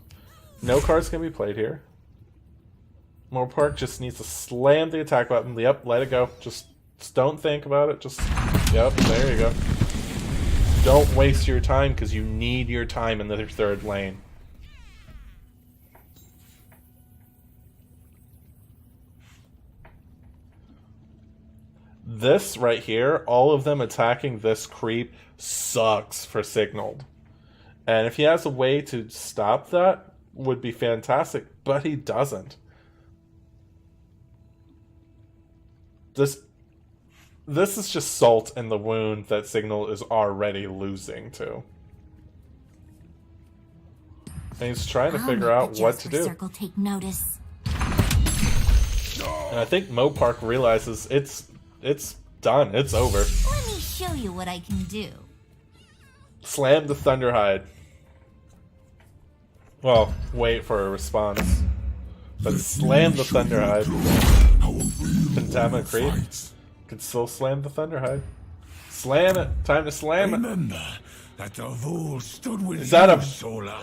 B: No cards can be played here. Mopork just needs to slam the attack button. Yep, let it go. Just don't think about it. Just, yep, there you go. Don't waste your time because you need your time in the third lane. This right here, all of them attacking this creep sucks for Signaled. And if he has a way to stop that, would be fantastic, but he doesn't. this is just salt in the wound that Signal is already losing to. And he's trying to figure out what to do.
D: Circle take notice.
B: And I think Mopark realizes it's done. It's over.
D: Let me show you what I can do.
B: Slam the Thunderhide. Well, wait for a response. But slam the Thunderhide. Pentama Creep. Can still slam the Thunderhide. Slam it. Time to slam it.
C: Remember that the Vole stood with
B: He's out
C: you,
B: of
C: Sola.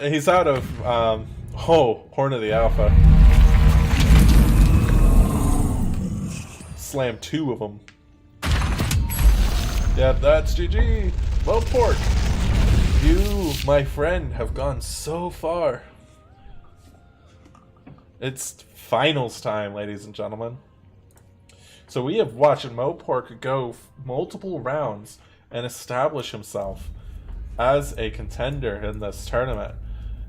B: Horn of the Alpha. Slam 2 of them. Yeah, that's GG. Well, Pork. You, my friend, have gone so far. It's finals time, ladies and gentlemen. So we have watched Mopork go multiple rounds and establish himself as a contender in this tournament.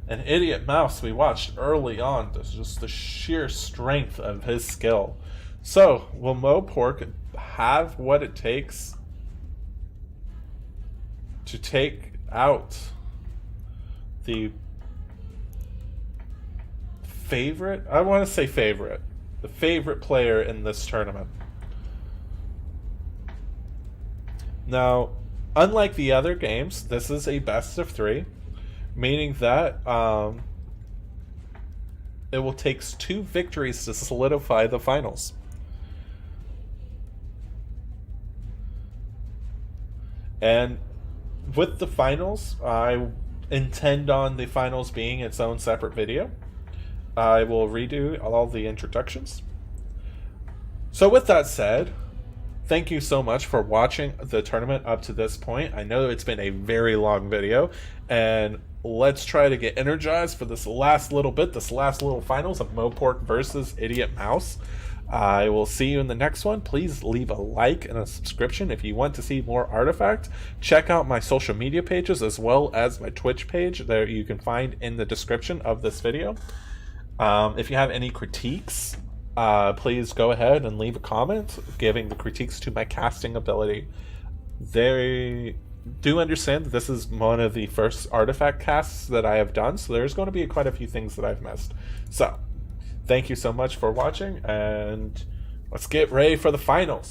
B: And Idiot Mouse we watched early on, just the sheer strength of his skill. So, will Mopork have what it takes to take out the favorite? I want to say favorite. The favorite player in this tournament. Now, unlike the other games, this is a best of 3, meaning that it will take 2 victories to solidify the finals. And with the finals, I intend on the finals being its own separate video. I will redo all the introductions. So with that said, thank you so much for watching the tournament up to this point. I know it's been a very long video, and let's try to get energized for this last little bit, this last little finals of Mopork versus Idiot Mouse. I will see you in the next one. Please leave a like and a subscription if you want to see more Artifact. Check out my social media pages as well as my Twitch page that you can find in the description of this video. If you have any critiques, please go ahead and leave a comment giving the critiques to my casting ability. They do understand that this is one of the first Artifact casts that I have done, so there's going to be quite a few things that I've missed. So, thank you so much for watching, and let's get ready for the finals.